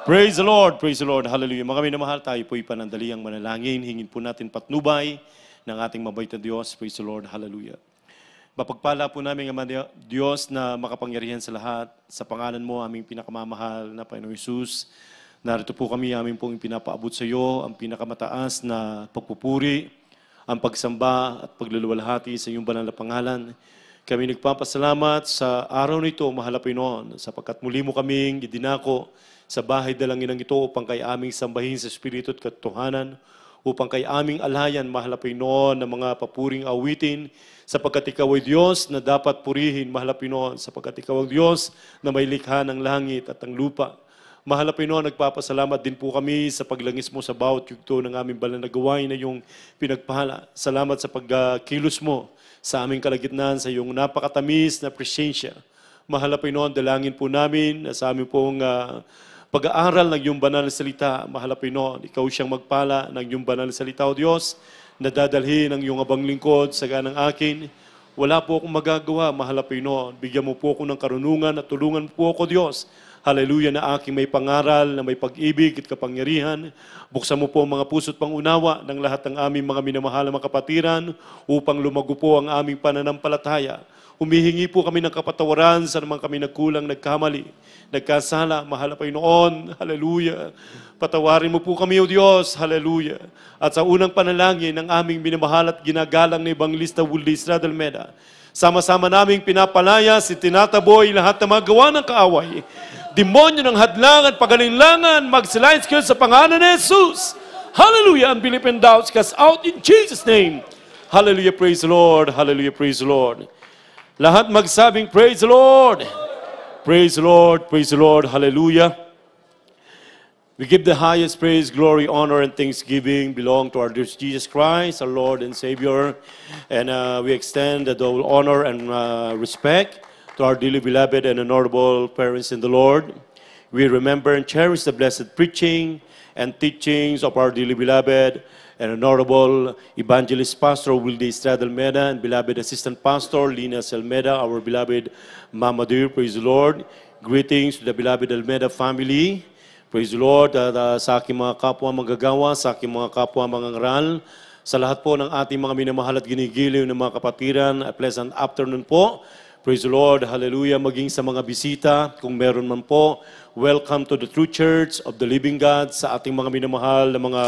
Praise the Lord, praise the Lord, hallelujah. Mga minamahal, tayo po'y panandaliang manalangin. Hingin po natin patnubay ng ating mabait na Diyos. Praise the Lord, hallelujah. Mapagpala po namin, Ama Diyos, na makapangyarihan sa lahat. Sa pangalan mo, aming pinakamamahal na Panginoong Hesus. Narito po kami, aming pong pinapaabot sa iyo, ang pinakamataas na pagpupuri, ang pagsamba at pagluluwalhati sa iyong banal na pangalan. Kami nagpapasalamat sa araw nito, mahal na Panginoon, sapagkat muli mo kaming idinako sa bahay dalanginang ito upang kay aming sambahin sa Espiritu at katotohanan, upang kay aming alhayan, mahal na Panginoon, ng mga papuring awitin, sapagkat ikaw ay Diyos na dapat purihin, mahal na Panginoon, sapagkat ikaw ang Diyos na may likha ng langit at ang lupa. Mahal na Panginoon, nagpapasalamat din po kami sa paglangis mo sa bawat yugto ng aming banal na gawain na iyong pinagpahala. Salamat sa pagkilos mo sa aming kalagitnaan, sa iyong napakatamis na presensya. Mahal na Panginoon, dalangin po namin sa aming pong pag-aaral ng iyong banal na salita. Mahal na Panginoon, ikaw siyang magpala ng iyong banal na salita, O Diyos, na dadalhin ang iyong abang lingkod sa ganang akin. Wala po akong magagawa, mahal na Panginoon. Bigyan mo po ako ng karunungan at tulungan po ako, Diyos. Hallelujah, na aking may pangaral, na may pag-ibig at kapangyarihan. Buksan mo po ang mga puso't pangunawa ng lahat ng aming mga minamahal na mga kapatiran upang lumago po ang aming pananampalataya. Humihingi po kami ng kapatawaran sa naman kami nagkulang, nagkamali, nagkasala, mahal na Panginoon, hallelujah. Patawarin mo po kami, O Diyos, hallelujah. At sa unang panalangin ng aming minamahal at ginagalang na Evangelista Wully Estrada Almeda, sama-sama naming pinapalaya si tinataboy lahat ng mga gawa ng kaaway. Demonyo ng hadlang at pagalinlangan, magsilayan sa pangalan ni Jesus. Hallelujah, unbelief and doubts cast out in Jesus' name. Hallelujah, praise the Lord, hallelujah, praise the Lord. Lahat magsabing, praise the Lord. Praise the Lord, praise the Lord, hallelujah. We give the highest praise, glory, honor, and thanksgiving belong to our dear Jesus Christ, our Lord and Savior. And we extend the double honor and respect to our dearly beloved and honorable parents in the Lord. We remember and cherish the blessed preaching and teachings of our dearly beloved and honorable evangelist pastor Wildy Estrada Almeda and beloved assistant pastor Lina Almeda, our beloved Mama dear, praise the Lord. Greetings to the beloved Almeda family. Praise the Lord. Sa aking mga kapwa manggagawa, sa aking mga kapwa mangangaral, sa lahat po ng ating mga minamahal at ginigiliw ng mga kapatiran, a pleasant afternoon po. Praise the Lord, hallelujah, maging sa mga bisita, kung meron man po, welcome to the True Church of the Living God, sa ating mga minamahal na mga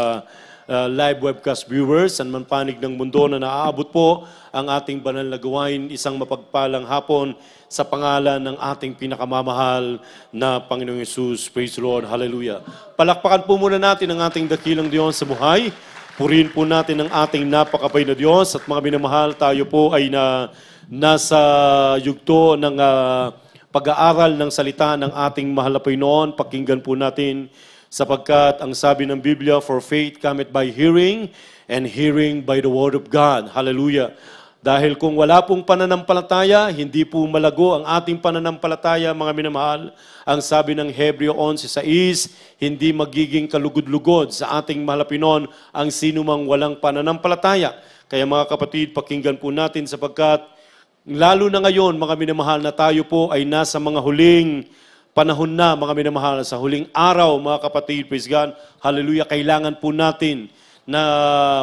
live webcast viewers, and manpanig ng mundo na naaabot po ang ating banal na gawain, isang mapagpalang hapon sa pangalan ng ating pinakamamahal na Panginoong Hesus. Praise the Lord, hallelujah. Palakpakan po muna natin ang ating dakilang Diyos sa buhay. Purihin po natin ang ating napakabay na Diyos, at mga minamahal, tayo po ay nasa yugto ng pag-aaral ng salita ng ating mahal na Panginoon. Pakinggan po natin, sapagkat ang sabi ng Biblia, for faith cometh by hearing, and hearing by the word of God. Hallelujah. Dahil kung wala pong pananampalataya, hindi po malago ang ating pananampalataya, mga minamahal. Ang sabi ng Hebreo 11:6, hindi magiging kalugod-lugod sa ating mahal na Panginoon ang sinumang walang pananampalataya. Kaya mga kapatid, pakinggan po natin, sapagkat lalo na ngayon, mga minamahal, na tayo po ay nasa mga huling panahon na, mga minamahal, sa huling araw, mga kapatid, praise God, hallelujah, kailangan po natin na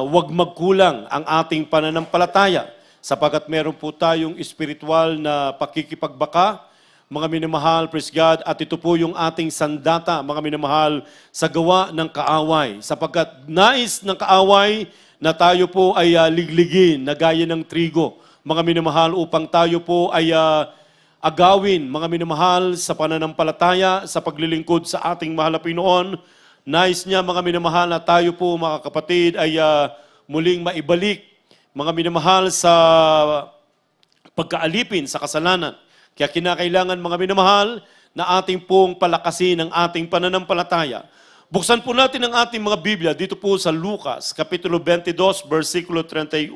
huwag magkulang ang ating pananampalataya, sapagkat meron po tayong espiritual na pakikipagbaka, mga minamahal, praise God, at ito po yung ating sandata, mga minamahal, sa gawa ng kaaway, sapagkat nais ng kaaway na tayo po ay ligligin na gaya ng trigo, mga minamahal, upang tayo po ay agawin, mga minamahal, sa pananampalataya, sa paglilingkod sa ating mahal na Panginoon. Nais niya, mga minamahal, na tayo po, mga kapatid, ay muling maibalik, mga minamahal, sa pagkaalipin sa kasalanan. Kaya kinakailangan, mga minamahal, na ating pong palakasin ang ating pananampalataya. Buksan po natin ang ating mga Biblia dito po sa Lucas, Kapitulo 22, versikulo 31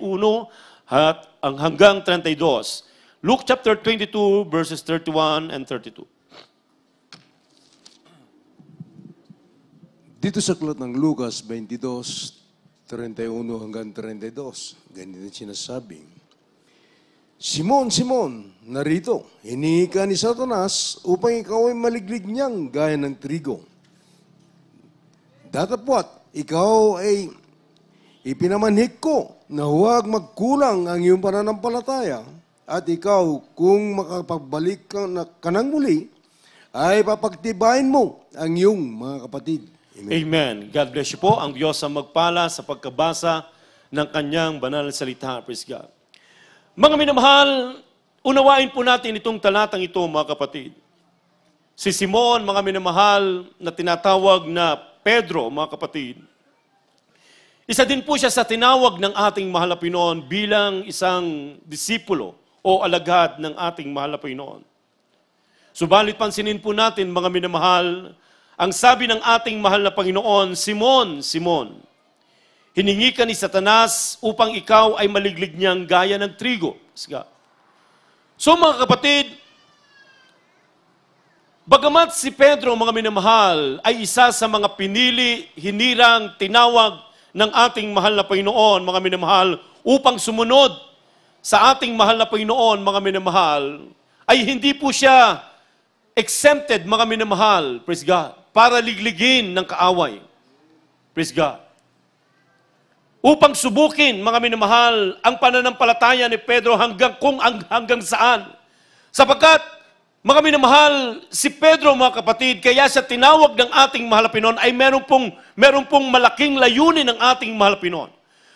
hanggang 32. Luke chapter 22, verses 31 and 32. Dito sa aklat ng Lucas 22, 31 hanggang 32, ganito sinasabing, Simon, Simon, narito, hinihingi ka ni Satanas upang ikaw ay maliglig niyang gaya ng trigo. Datapwat, ikaw ay ipinamanhik ko na huwag magkulang ang iyong pananampalataya at ikaw, kung makapagbalik ka ng muli, ay papagtibayin mo ang iyong mga kapatid. Amen. Amen. God bless you po. Ang Diyos ang magpala sa pagkabasa ng kanyang banal na salita. Praise God. Mga minamahal, unawain po natin itong talatang ito, mga kapatid. Si Simon, mga minamahal, na tinatawag na Pedro, mga kapatid, isa din po siya sa tinawag ng ating mahal na Panginoon bilang isang disipulo o alagad ng ating mahal na Panginoon. Subalit pansinin po natin, mga minamahal, ang sabi ng ating mahal na Panginoon, Simon, Simon, hiningi ka ni Satanas upang ikaw ay maliglig niyang gaya ng trigo. So mga kapatid, bagamat si Pedro, mga minamahal, ay isa sa mga pinili, hinirang, tinawag ng ating mahal na Panginoon, mga minamahal, upang sumunod sa ating mahal na Panginoon, mga minamahal, ay hindi po siya exempted, mga minamahal, praise God, para ligligin ng kaaway. Praise God. Upang subukin, mga minamahal, ang pananampalataya ni Pedro hanggang saan. Sapagkat, mga minamahal, si Pedro, mga kapatid, kaya siya tinawag ng ating mahal na Panginoon ay meron pong malaking layunin ng ating mahal na Panginoon.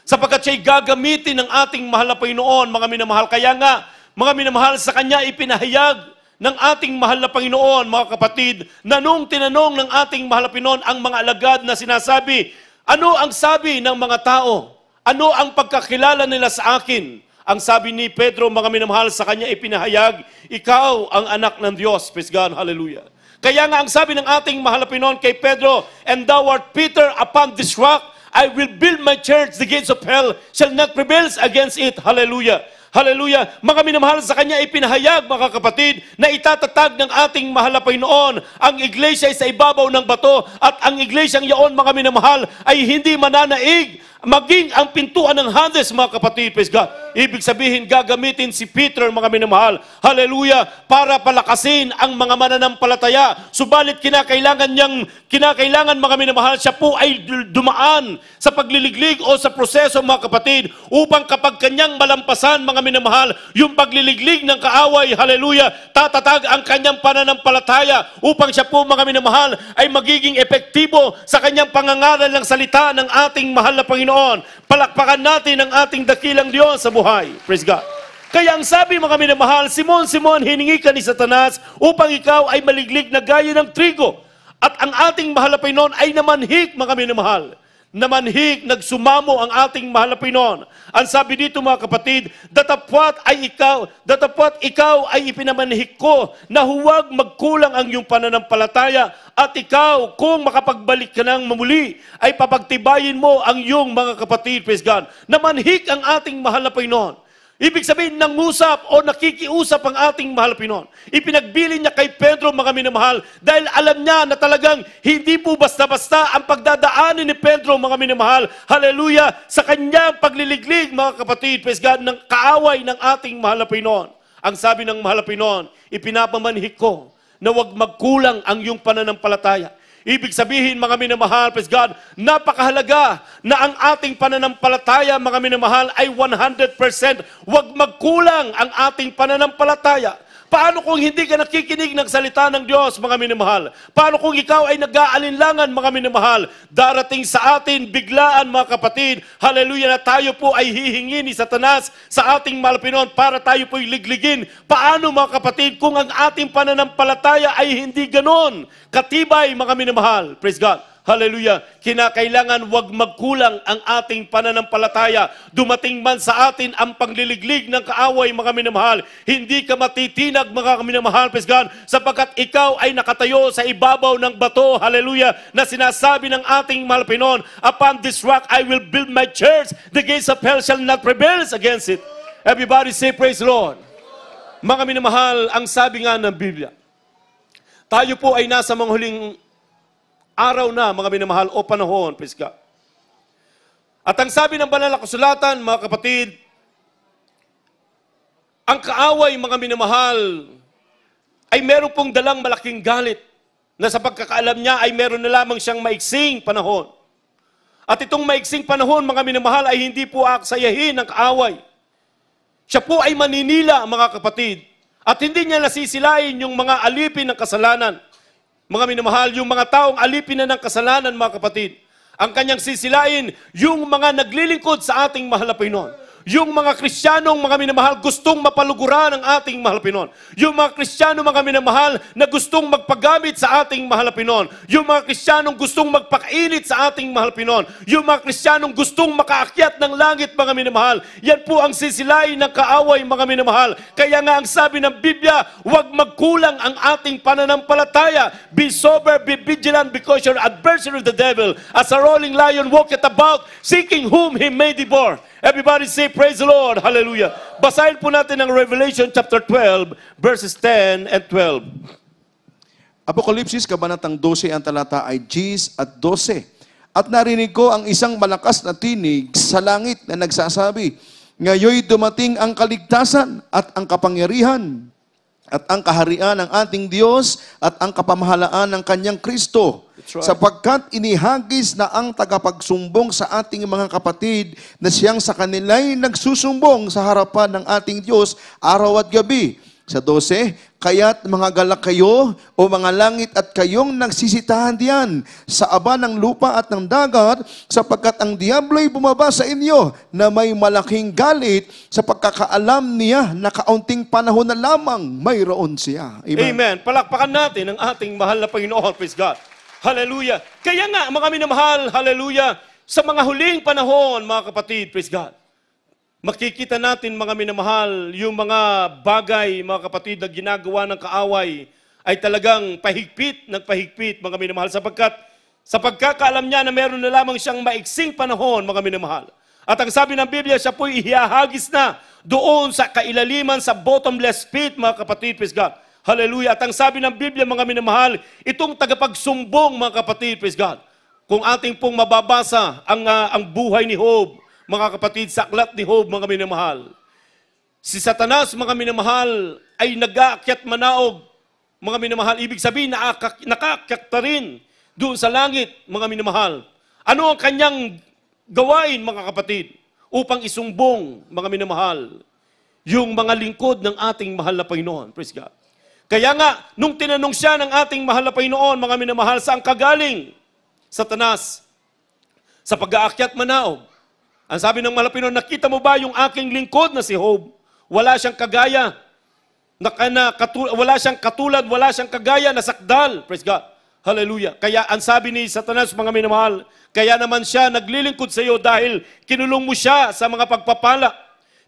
Sapagkat siya'y gagamitin ng ating mahal na Panginoon, mga minamahal. Kaya nga, mga minamahal, sa kanya ipinahayag ng ating mahal na Panginoon, mga kapatid, na nung tinanong ng ating mahal na Panginoon ang mga alagad na sinasabi, ano ang sabi ng mga tao? Ano ang pagkakilala nila sa akin? Ang sabi ni Pedro, mga minamahal, sa kanya ipinahayag, ikaw ang anak ng Diyos. Praise God, hallelujah. Kaya nga ang sabi ng ating mahal na Panginoon kay Pedro, and thou art Peter, upon this rock, I will build my church, the gates of hell shall not prevail against it. Hallelujah. Hallelujah. Mga minamahal, sa kanya ipinahayag, mga kapatid, na itatatag ng ating mahal na Panginoon ang iglesia ay sa ibabaw ng bato at ang iglesyang yaon, mga minamahal, ay hindi mananaig maging ang pintuan ng Hades, mga kapatid. Praise God. Ibig sabihin, gagamitin si Peter, mga minamahal, hallelujah, para palakasin ang mga mananampalataya. Subalit kinakailangan, mga minamahal, siya po ay dumaan sa pagliliglig o sa proseso, mga kapatid, upang kapag kanyang malampasan, mga minamahal, yung pagliliglig ng kaaway, hallelujah, tatatag ang kanyang pananampalataya upang siya po, mga minamahal, ay magiging epektibo sa kanyang pangangaral ng salita ng ating mahal na Panginoon. Palakpakan natin ang ating dakilang Diyos sa buhay. Praise God. Kaya ang sabi, mga minamahal, Simon, Simon, hiningi ka ni Satanas upang ikaw ay maliglig na gaya ng trigo. At ang ating mahal na Panginoon ay namanhik, mga minamahal. Namanhik, nagsumamo ang ating mahal na Panginoon. Ang sabi dito, mga kapatid, datapwat ikaw ay ipinamanhik ko na huwag magkulang ang iyong pananampalataya at ikaw, kung makapagbalik ka ng mamuli, ay papagtibayin mo ang iyong mga kapatid. Praise God. Namanhik ang ating mahal na Panginoon. Ibig sabihin, nangusap o nakikiusap ang ating mahal na Panginoon. Ipinagbilin niya kay Pedro, mga minamahal, dahil alam niya na talagang hindi po basta-basta ang pagdadaanin ni Pedro, mga minamahal, hallelujah, sa kanyang pagliliglig, mga kapatid, praise God, ng kaaway ng ating mahal na Panginoon. Ang sabi ng mahal na Panginoon, ipinapamanhik ko na huwag magkulang ang iyong pananampalataya. Ibig sabihin, mga minamahal, praise God, napakahalaga na ang ating pananampalataya, mga minamahal, ay 100%. Huwag magkulang ang ating pananampalataya. Paano kung hindi ka nakikinig ng salita ng Diyos, mga minamahal? Paano kung ikaw ay nag-aalinlangan, mga minamahal? Darating sa atin, biglaan, mga kapatid, hallelujah, na tayo po ay hihingi ni Satanas sa ating mahal na Panginoon para tayo po'y ligligin. Paano, mga kapatid, kung ang ating pananampalataya ay hindi ganon katibay, mga minamahal? Praise God. Hallelujah. Kinakailangan wag magkulang ang ating pananampalataya. Dumating man sa atin ang pagliliglig ng kaaway, mga minamahal. Hindi ka matitinag, mga minamahal, praise God, sapagkat ikaw ay nakatayo sa ibabaw ng bato, hallelujah, na sinasabi ng ating mahal Panginoon, upon this rock I will build my church, the gates of hell shall not prevail against it. Everybody say, praise the Lord. Mga minamahal, ang sabi nga ng Biblia, tayo po ay nasa mga huling araw na, mga minamahal, o panahon, praise God. At ang sabi ng banal na kasulatan, mga kapatid, ang kaaway, mga minamahal, ay meron pong dalang malaking galit. na sa pagkakaalam niya ay meron na lamang siyang maiksing panahon. At itong maiksing panahon, mga minamahal, ay hindi po aksayahin ng kaaway. Siya po ay maninila, mga kapatid. At hindi niya nasisilayin yung mga alipin ng kasalanan. Mga minamahal, yung mga taong alipin na ng kasalanan, mga kapatid. Ang kanyang sisilain, yung mga naglilingkod sa ating mahal na Panginoon. Yung mga Kristiyanong, mga minamahal, gustong mapaluguran ang ating mahal na Panginoon. Yung mga Kristiyano, mga minamahal, na gustong magpagamit sa ating mahal na Panginoon. Yung mga Kristiyanong gustong magpakainit sa ating mahal na Panginoon. Yung mga Kristiyanong gustong makaakyat ng langit, mga minamahal. Yan po ang sisilain ng kaaway, mga minamahal. Kaya nga ang sabi ng Biblia, huwag magkulang ang ating pananampalataya. Be sober, be vigilant, because your adversary of the devil, as a rolling lion, walketh about, seeking whom he may devour. Everybody say, praise the Lord. Hallelujah. Basahin po natin ang Revelation chapter 12, verses 10 and 12. Apokalipsis, Kabanatang 12, ang talata ay 10 at 12. At narinig ko ang isang malakas na tinig sa langit na nagsasabi, ngayoy dumating ang kaligtasan at ang kapangyarihan at ang kaharian ng ating Diyos at ang kapamahalaan ng kanyang Kristo. Right. Sapagkat inihagis na ang tagapagsumbong sa ating mga kapatid na siyang sa kanila'y nagsusumbong sa harapan ng ating Diyos araw at gabi. Sa 12, kaya't mga galak kayo o mga langit at kayong nagsisitahan diyan sa aba ng lupa at ng dagat, sapagkat ang diablo'y bumaba sa inyo na may malaking galit sa pagkakaalam niya na kaunting panahon na lamang mayroon siya. Amen. Amen. Palakpakan natin ang ating mahal na Panginoon. Praise God. Hallelujah. Kaya nga, mga minamahal, hallelujah, sa mga huling panahon, mga kapatid, praise God, makikita natin, mga minamahal, yung mga bagay, mga kapatid, na ginagawa ng kaaway ay talagang nagpahigpit, mga minamahal, sapagkat sa pagkakaalam niya na meron na lamang siyang maiksing panahon, mga minamahal. At ang sabi ng Biblia, siya po'y ihahagis na doon sa kailaliman, sa bottomless pit, mga kapatid, praise God. Hallelujah. At ang sabi ng Biblia, mga minamahal, itong tagapagsumbong, mga kapatid, praise God, kung ating pong mababasa ang buhay ni Job, mga kapatid, sa aklat ni Job, mga minamahal, si Satanas, mga minamahal, ay nag-aakyat manaog, mga minamahal. Ibig sabihin, nakaakyat na rin doon sa langit, mga minamahal. Ano ang kanyang gawain, mga kapatid, upang isumbong, mga minamahal, yung mga lingkod ng ating mahal na Panginoon? Praise God. Kaya nga, nung tinanong siya ng ating mahal na Panginoon, mga minamahal, saan kagaling? Satanas, sa pag-aakyat manaog. Ang sabi ng mahal na Panginoon, nakita mo ba yung aking lingkod na si Job? Wala siyang kagaya. Wala siyang katulad, wala siyang kagaya na sakdal. Praise God. Hallelujah. Kaya ang sabi ni Satanas, mga minamahal, kaya naman siya naglilingkod sa iyo dahil kinulong mo siya sa mga pagpapala.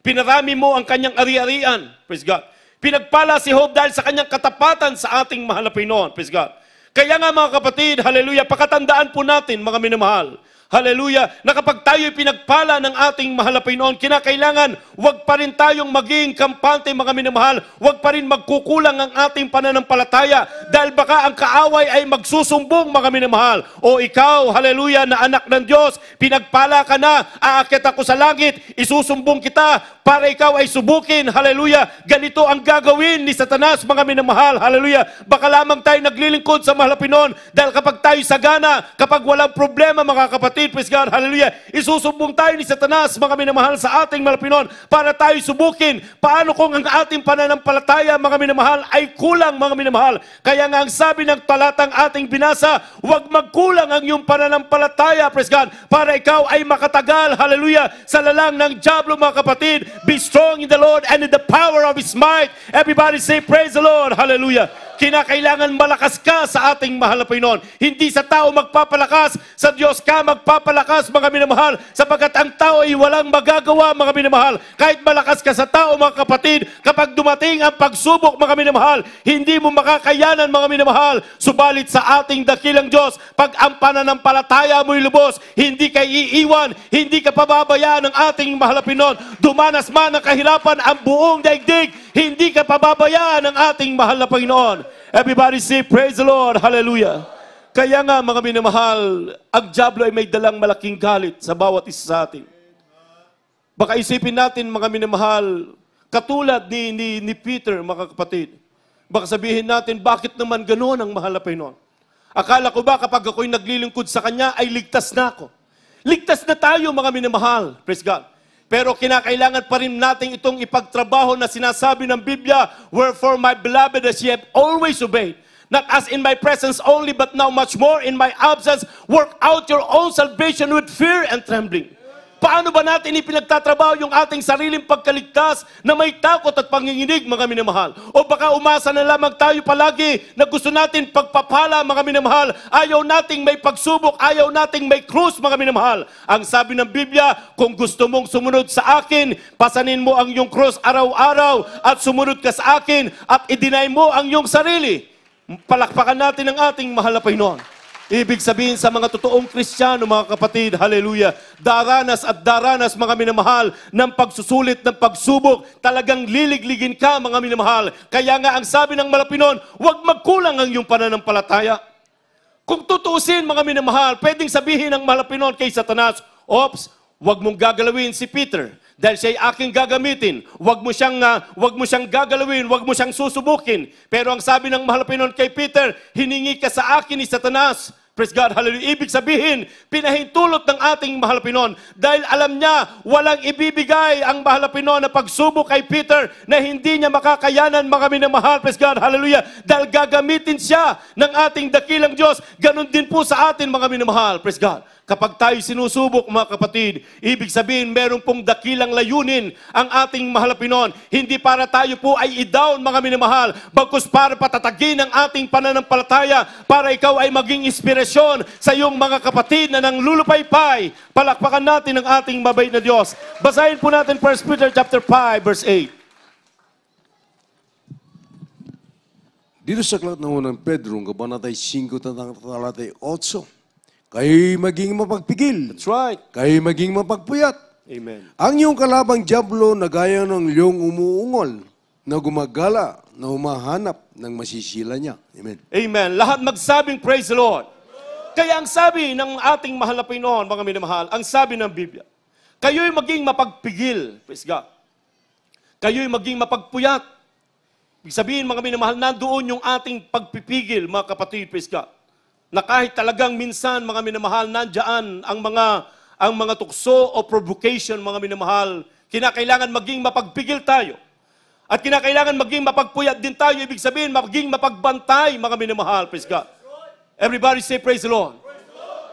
Pinarami mo ang kanyang ari-arian. Praise God. Pinagpala si Job dahil sa kanyang katapatan sa ating mahal na Panginoon. Praise God. Kaya nga, mga kapatid, hallelujah, pakatandaan po natin, mga minamahal, hallelujah, na kapag tayo'y pinagpala ng ating mahal na Panginoon, kinakailangan, huwag pa rin tayong maging kampante, mga minamahal, huwag pa rin magkukulang ang ating pananampalataya, dahil baka ang kaaway ay magsusumbong, mga minamahal. O ikaw, hallelujah, na anak ng Diyos, pinagpala ka na, aakyat ako sa langit, isusumbong kita, para ikaw ay subukin, hallelujah. Ganito ang gagawin ni Satanas, mga minamahal, hallelujah. Baka lamang tayo naglilingkod sa mahal na Panginoon, dahil kapag tayo sagana, kapag walang problema, mga kapatid, praise God, hallelujah, isusumbong tayo ni Satanas, mga minamahal, sa ating mahal na Panginoon, para tayo subukin. Paano kung ang ating pananampalataya, mga minamahal, ay kulang, mga minamahal? Kaya nga ang sabi ng talatang ating binasa, huwag magkulang ang iyong pananampalataya, praise God, para ikaw ay makatagal, hallelujah, sa lalang ng dyablo, mga kapatid. Be strong in the Lord and in the power of His might. Everybody say, praise the Lord. Hallelujah. Kinakailangan malakas ka sa ating mahal na Panginoon. Hindi sa tao magpapalakas, sa Diyos ka magpapalakas, mga minamahal, sapagkat ang tao ay walang magagawa, mga minamahal. Kahit malakas ka sa tao, mga kapatid, kapag dumating ang pagsubok, mga minamahal, hindi mo makakayanan, mga minamahal. Subalit sa ating dakilang Diyos, pag ang pananampalataya mo'y lubos, hindi ka iiwan, hindi ka pababayaan ng ating mahal na Panginoon. Dumanas man ang kahirapan ang buong daigdig, hindi ka pababayaan ng ating mahal na Panginoon. Everybody say, praise the Lord, hallelujah. Kaya nga, mga minamahal, ang dyablo ay may dalang malaking galit sa bawat isa sa atin. Baka isipin natin, mga minamahal, katulad ni Peter, mga kapatid. Baka sabihin natin, bakit naman gano'n ang mahal na Panginoon? Akala ko ba kapag ako'y naglilingkod sa Kanya ay ligtas na ako? Ligtas na tayo mga minamahal. Praise God. Pero kinakailangan pa rin natin itong ipagtrabaho na sinasabi ng Biblia, wherefore my beloved, as ye have always obeyed, not as in my presence only, but now much more in my absence, work out your own salvation with fear and trembling. Paano ba natin ipinagtatrabaho yung ating sariling pagkaligtas na may takot at panginginig, mga minamahal? O baka umasa na lamang tayo palagi na gusto natin pagpapala, mga minamahal. Ayaw nating may pagsubok, ayaw nating may krus, mga minamahal. Ang sabi ng Biblia, kung gusto mong sumunod sa akin, pasanin mo ang iyong krus araw-araw at sumunod ka sa akin at i-deny mo ang iyong sarili. Palakpakan natin ang ating mahal na Panginoon. Ibig sabihin sa mga totoong Kristiyano, mga kapatid, hallelujah, daranas at daranas, mga minamahal, ng pagsusulit, ng pagsubok, talagang liligligin ka, mga minamahal. Kaya nga ang sabi ng Malapinon, huwag magkulang ang iyong pananampalataya. Kung tutuusin, mga minamahal, pwedeng sabihin ng Malapinon kay Satanas, ops, huwag mong gagalawin si Peter. Dahil siya'y aking gagamitin, wag mo siyang gagalawin, wag mo siyang susubukin. Pero ang sabi ng mahal na Panginoon kay Peter, hiningi ka sa akin ni Satanas. Praise God, hallelujah. Ibig sabihin, pinahintulot ng ating mahal na Panginoon. Dahil alam niya, walang ibibigay ang mahal na Panginoon na pagsubok kay Peter na hindi niya makakayanan, mga minamahal. Praise God, hallelujah. Dahil gagamitin siya ng ating dakilang Diyos. Ganon din po sa atin, mga minamahal. Praise God. Kapag tayo sinusubok, mga kapatid, ibig sabihin, meron pong dakilang layunin ang ating mahal na Panginoon. Hindi para tayo po ay i-down, mga minamahal, bagkus para patatagin ang ating pananampalataya, para ikaw ay maging inspirasyon sa iyong mga kapatid na nang lulupaypay. Palakpakan natin ang ating mabait na Diyos. Basahin po natin 1 Peter chapter 5, verse 8. Dito sa aklat ng unang Pedro, kabanatay 5, talatay 8, kayo'y maging mapagpigil. That's right. Kayo'y maging mapagpuyat. Amen. Ang iyong kalabang diablo na gaya ng leong umuungol, na gumagala, na humahanap ng masisila niya. Amen. Amen. Lahat magsabing praise the Lord. Kaya ang sabi ng ating mahal na Panginoon, mga minamahal, ang sabi ng Biblia, kayo'y maging mapagpigil. Praise God. Kayo'y maging mapagpuyat. Ibig sabihin, mga minamahal, nandoon yung ating pagpipigil, mga kapatid, praise God. Na kahit talagang minsan, mga minamahal, nandyan ang mga tukso o provocation, mga minamahal, kinakailangan maging mapagpigil tayo. At kinakailangan maging mapagpuyat din tayo. Ibig sabihin, maging mapagbantay, mga minamahal. Praise God. Everybody say praise the Lord.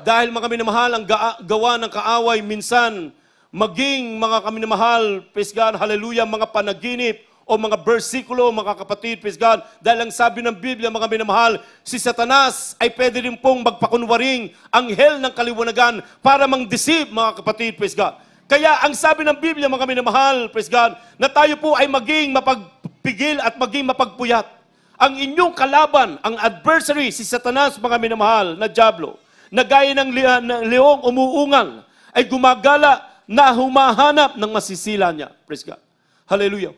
Dahil, mga minamahal, ang gawa ng kaaway, minsan, maging mga kaminamahal, praise God, hallelujah, mga panaginip, o mga bersikulo, mga kapatid, praise God. Dahil ang sabi ng Biblia, mga minamahal, si Satanas ay pwede rin pong magpakunwaring anghel ng kaliwanagan para mang-deceive, mga kapatid, praise God. Kaya ang sabi ng Biblia, mga minamahal, praise God, na tayo po ay maging mapagpigil at maging mapagpuyat. Ang inyong kalaban, ang adversary, si Satanas, mga minamahal, na diablo, na gaya ng leong umuungal, ay gumagala na humahanap ng masisila niya. Praise God. Hallelujah.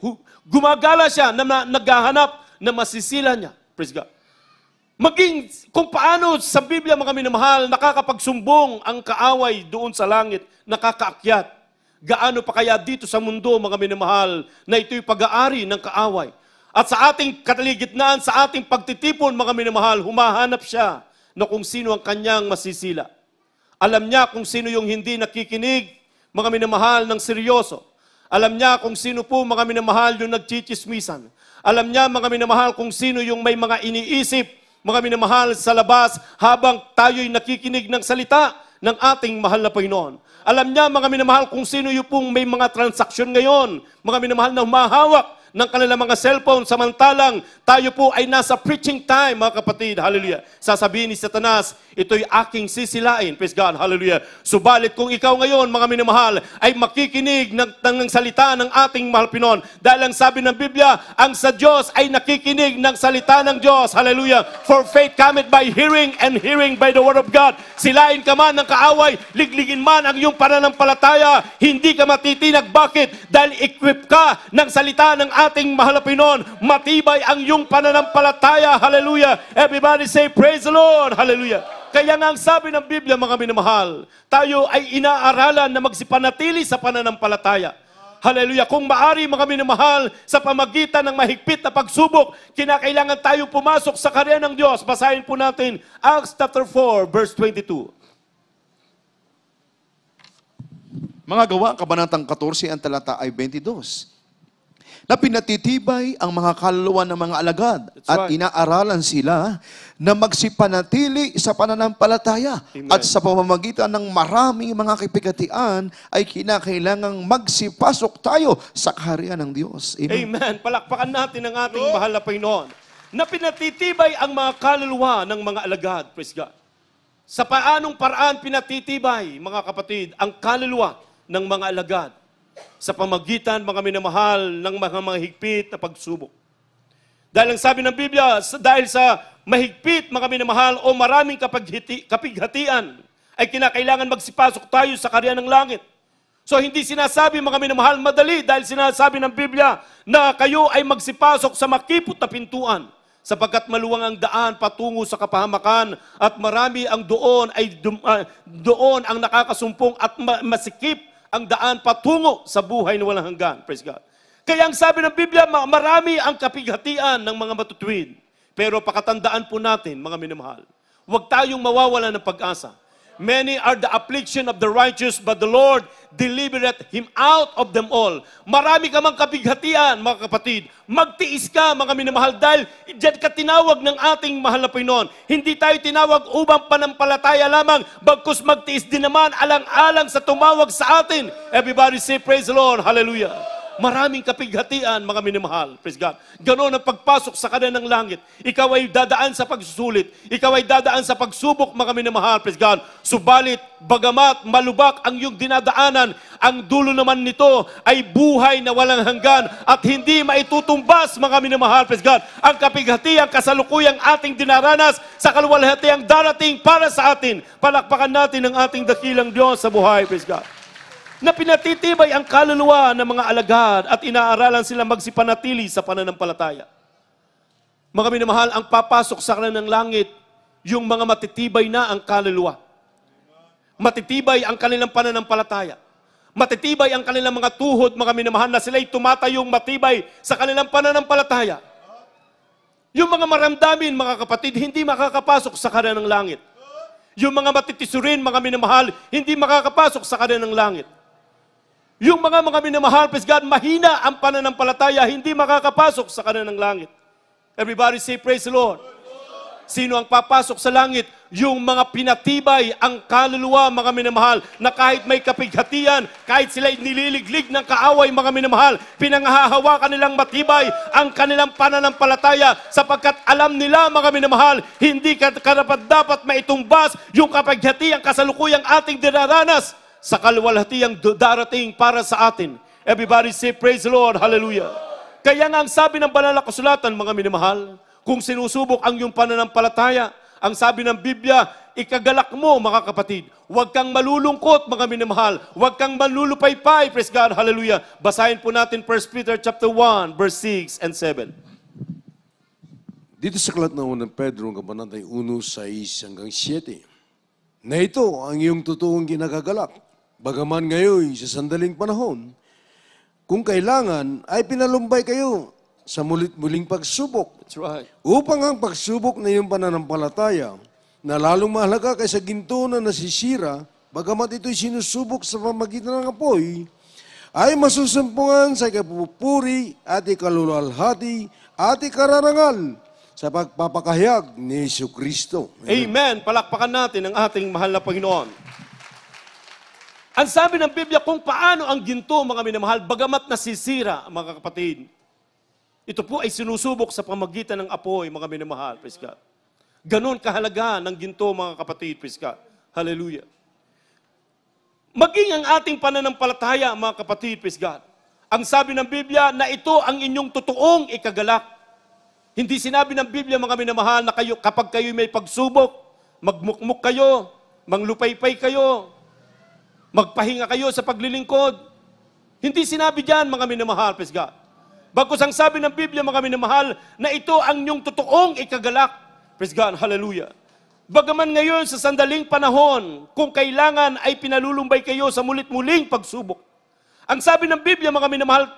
Gumagala siya na naghahanap na masisila niya. Praise God. Maging kung paano sa Biblia, mga minamahal, nakakapagsumbong ang kaaway doon sa langit, nakakaakyat. Gaano pa kaya dito sa mundo, mga minamahal, na ito'y pag-aari ng kaaway. At sa ating kataligitnaan, sa ating pagtitipon, mga minamahal, humahanap siya na kung sino ang kanyang masisila. Alam niya kung sino yung hindi nakikinig, mga minamahal, ng seryoso. Alam niya kung sino po, mga minamahal, yung nagchichismisan. Alam niya, mga minamahal, kung sino yung may mga iniisip, mga minamahal, sa labas, habang tayo'y nakikinig ng salita ng ating mahal na Panginoon. Alam niya, mga minamahal, kung sino yung pong may mga transaksyon ngayon, mga minamahal, na humahawak ng kanilang mga cellphone, samantalang tayo po ay nasa preaching time, mga kapatid, hallelujah. Sasabihin ni Satanas, ito'y aking sisilain, praise God, hallelujah. Subalit kung ikaw ngayon, mga minamahal, ay makikinig ng salita ng ating mahal Panginoon, dahil ang sabi ng Biblia, ang sa Diyos ay nakikinig ng salita ng Diyos, hallelujah. For faith cometh by hearing, and hearing by the word of God. Silain ka man ng kaaway, ligligin man ang iyong pananampalataya, hindi ka matitinag. Bakit? Dahil equip ka ng salita ng ating mahal na Panginoon, matibay ang iyong pananampalataya. Hallelujah. Everybody say, praise the Lord. Hallelujah. Kaya nga ang sabi ng Biblia, mga minamahal, tayo ay inaaralan na magsipanatili sa pananampalataya. Hallelujah. Kung maari, mga minamahal, sa pamagitan ng mahigpit na pagsubok, kinakailangan tayong pumasok sa karya ng Diyos. Basahin po natin Acts chapter 4, verse 22. Mga Gawa, Kabanatang 14, ang talata ay 22. Na pinatitibay ang mga kaluluwa ng mga alagad That's at right. inaaralan sila na magsipanatili sa pananampalataya. Amen. At sa pamamagitan ng maraming mga kipigatian ay kinakailangang magsipasok tayo sa kaharian ng Diyos. Amen. Amen. Palakpakan natin ang ating mahal na Panginoon. Na pinatitibay ang mga kaluluwa ng mga alagad. Praise God. Sa paanong paraan pinatitibay, mga kapatid, ang kaluluwa ng mga alagad? Sa pamagitan, mga minamahal, ng mga mahigpit na pagsubok. Dahil ang sabi ng Biblia, dahil sa mahigpit, mga minamahal, o maraming kapighatian, ay kinakailangan magsipasok tayo sa karya ng langit. So hindi sinasabi, mga minamahal, madali, dahil sinasabi ng Biblia na kayo ay magsipasok sa makipot na pintuan, sapagkat maluwang ang daan patungo sa kapahamakan at marami ang doon doon ang nakakasumpong at masikip ang daan patungo sa buhay na walang hanggan. Praise God. Kaya ang sabi ng Biblia, marami ang kapighatian ng mga matutuwid. Pero pakatandaan po natin, mga minamahal, huwag tayong mawawala ng pag-asa. Many are the affliction of the righteous, but the Lord delivereth him out of them all. Marami ka mang kapighatian, mga kapatid. Magtiis ka, mga minamahal, dahil diyan ka tinawag ng ating mahal na Panginoon. Hindi tayo tinawag upang panampalataya lamang, bagkus magtiis din naman alang-alang sa tumawag sa atin. Everybody say, praise the Lord. Hallelujah. Maraming kapighatian, mga minamahal. Praise God. Ganon ang pagpasok sa kanan ng langit. Ikaw ay dadaan sa pagsusulit. Ikaw ay dadaan sa pagsubok, mga minamahal. Praise God. Subalit, bagamat malubak ang iyong dinadaanan, ang dulo naman nito ay buhay na walang hanggan at hindi maitutumbas, mga minamahal. Praise God. Ang kapighatiang kasalukuyang ating dinaranas sa kaluwalhatiang darating para sa atin. Palakpakan natin ang ating dakilang Diyos sa buhay. Praise God. Na pinatitibay ang kaluluwa ng mga alagad at inaaralan sila magsipanatili sa pananampalataya. Mga minamahal, ang papasok sa kanan ng langit, yung mga matitibay na ang kaluluwa. Matitibay ang kanilang pananampalataya. Matitibay ang kanilang mga tuhod, mga minamahal, na sila'y tumatayong matibay sa kanilang pananampalataya. Yung mga maramdamin, mga kapatid, hindi makakapasok sa kanan ng langit. Yung mga matitisurin, mga minamahal, hindi makakapasok sa kanan ng langit. Yung mga minamahal, praise God, mahina ang pananampalataya, hindi makakapasok sa kanan ng langit. Everybody say, praise the Lord. Sino ang papasok sa langit? Yung mga pinatibay ang kaluluwa, mga minamahal, na kahit may kapighatian, kahit sila'y nililiglig ng kaaway, mga minamahal, pinanghahawakan nilang matibay ang kanilang pananampalataya sapagkat alam nila, mga minamahal, hindi karapat-dapat maitumbas yung kapighatiang kasalukuyang ating dinaranas sa kaluwalhatiang darating para sa atin. Everybody say, praise the Lord, hallelujah. Kaya nga ang sabi ng banal na kasulatan, mga minamahal, kung sinusubok ang iyong pananampalataya, ang sabi ng Biblia, ikagalak mo, mga kapatid. Huwag kang malulungkot, mga minamahal. Huwag kang malulupaypay, praise God, hallelujah. Basahin po natin 1 Peter chapter 1, verse 6 and 7. Dito sa aklat ng unang Pedro, kabanatay 1, 6 hanggang 7, na ito ang iyong totoong ginagagalak. Bagaman ngayon sa sandaling panahon, kung kailangan ay pinalumbay kayo sa muling pagsubok. That's right. Upang ang pagsubok na iyong pananampalataya na lalong mahalaga kaysa ginto na nasisira, bagamat ito'y sinusubok sa pamagitan ng apoy, ay masusumpungan sa ikapupuri at ikaluluwalhati at ikararangal sa pagpapakahayag ni Jesucristo. Amen. Palakpakan natin ang ating mahal na Panginoon. Ang sabi ng Biblia kung paano ang ginto, mga minamahal, bagamat nasisira, mga kapatid, ito po ay sinusubok sa pamagitan ng apoy, mga minamahal, praise God. Ganon kahalaga ng ginto, mga kapatid, praise God. Hallelujah. Maging ang ating pananampalataya, mga kapatid, praise God. Ang sabi ng Biblia na ito ang inyong totoong ikagalak. Hindi sinabi ng Biblia, mga minamahal, na kayo, kapag kayo may pagsubok, magmukmuk kayo, manglupaypay kayo, magpahinga kayo sa paglilingkod. Hindi sinabi diyan, mga minamahal, praise God. Bagkus ang sabi ng Biblia, mga minamahal, na ito ang inyong totoong ikagalak. Praise God, hallelujah. Bagaman ngayon sa sandaling panahon, kung kailangan ay pinalulumbay kayo sa mulit-muling pagsubok. Ang sabi ng Biblia, mga minamahal,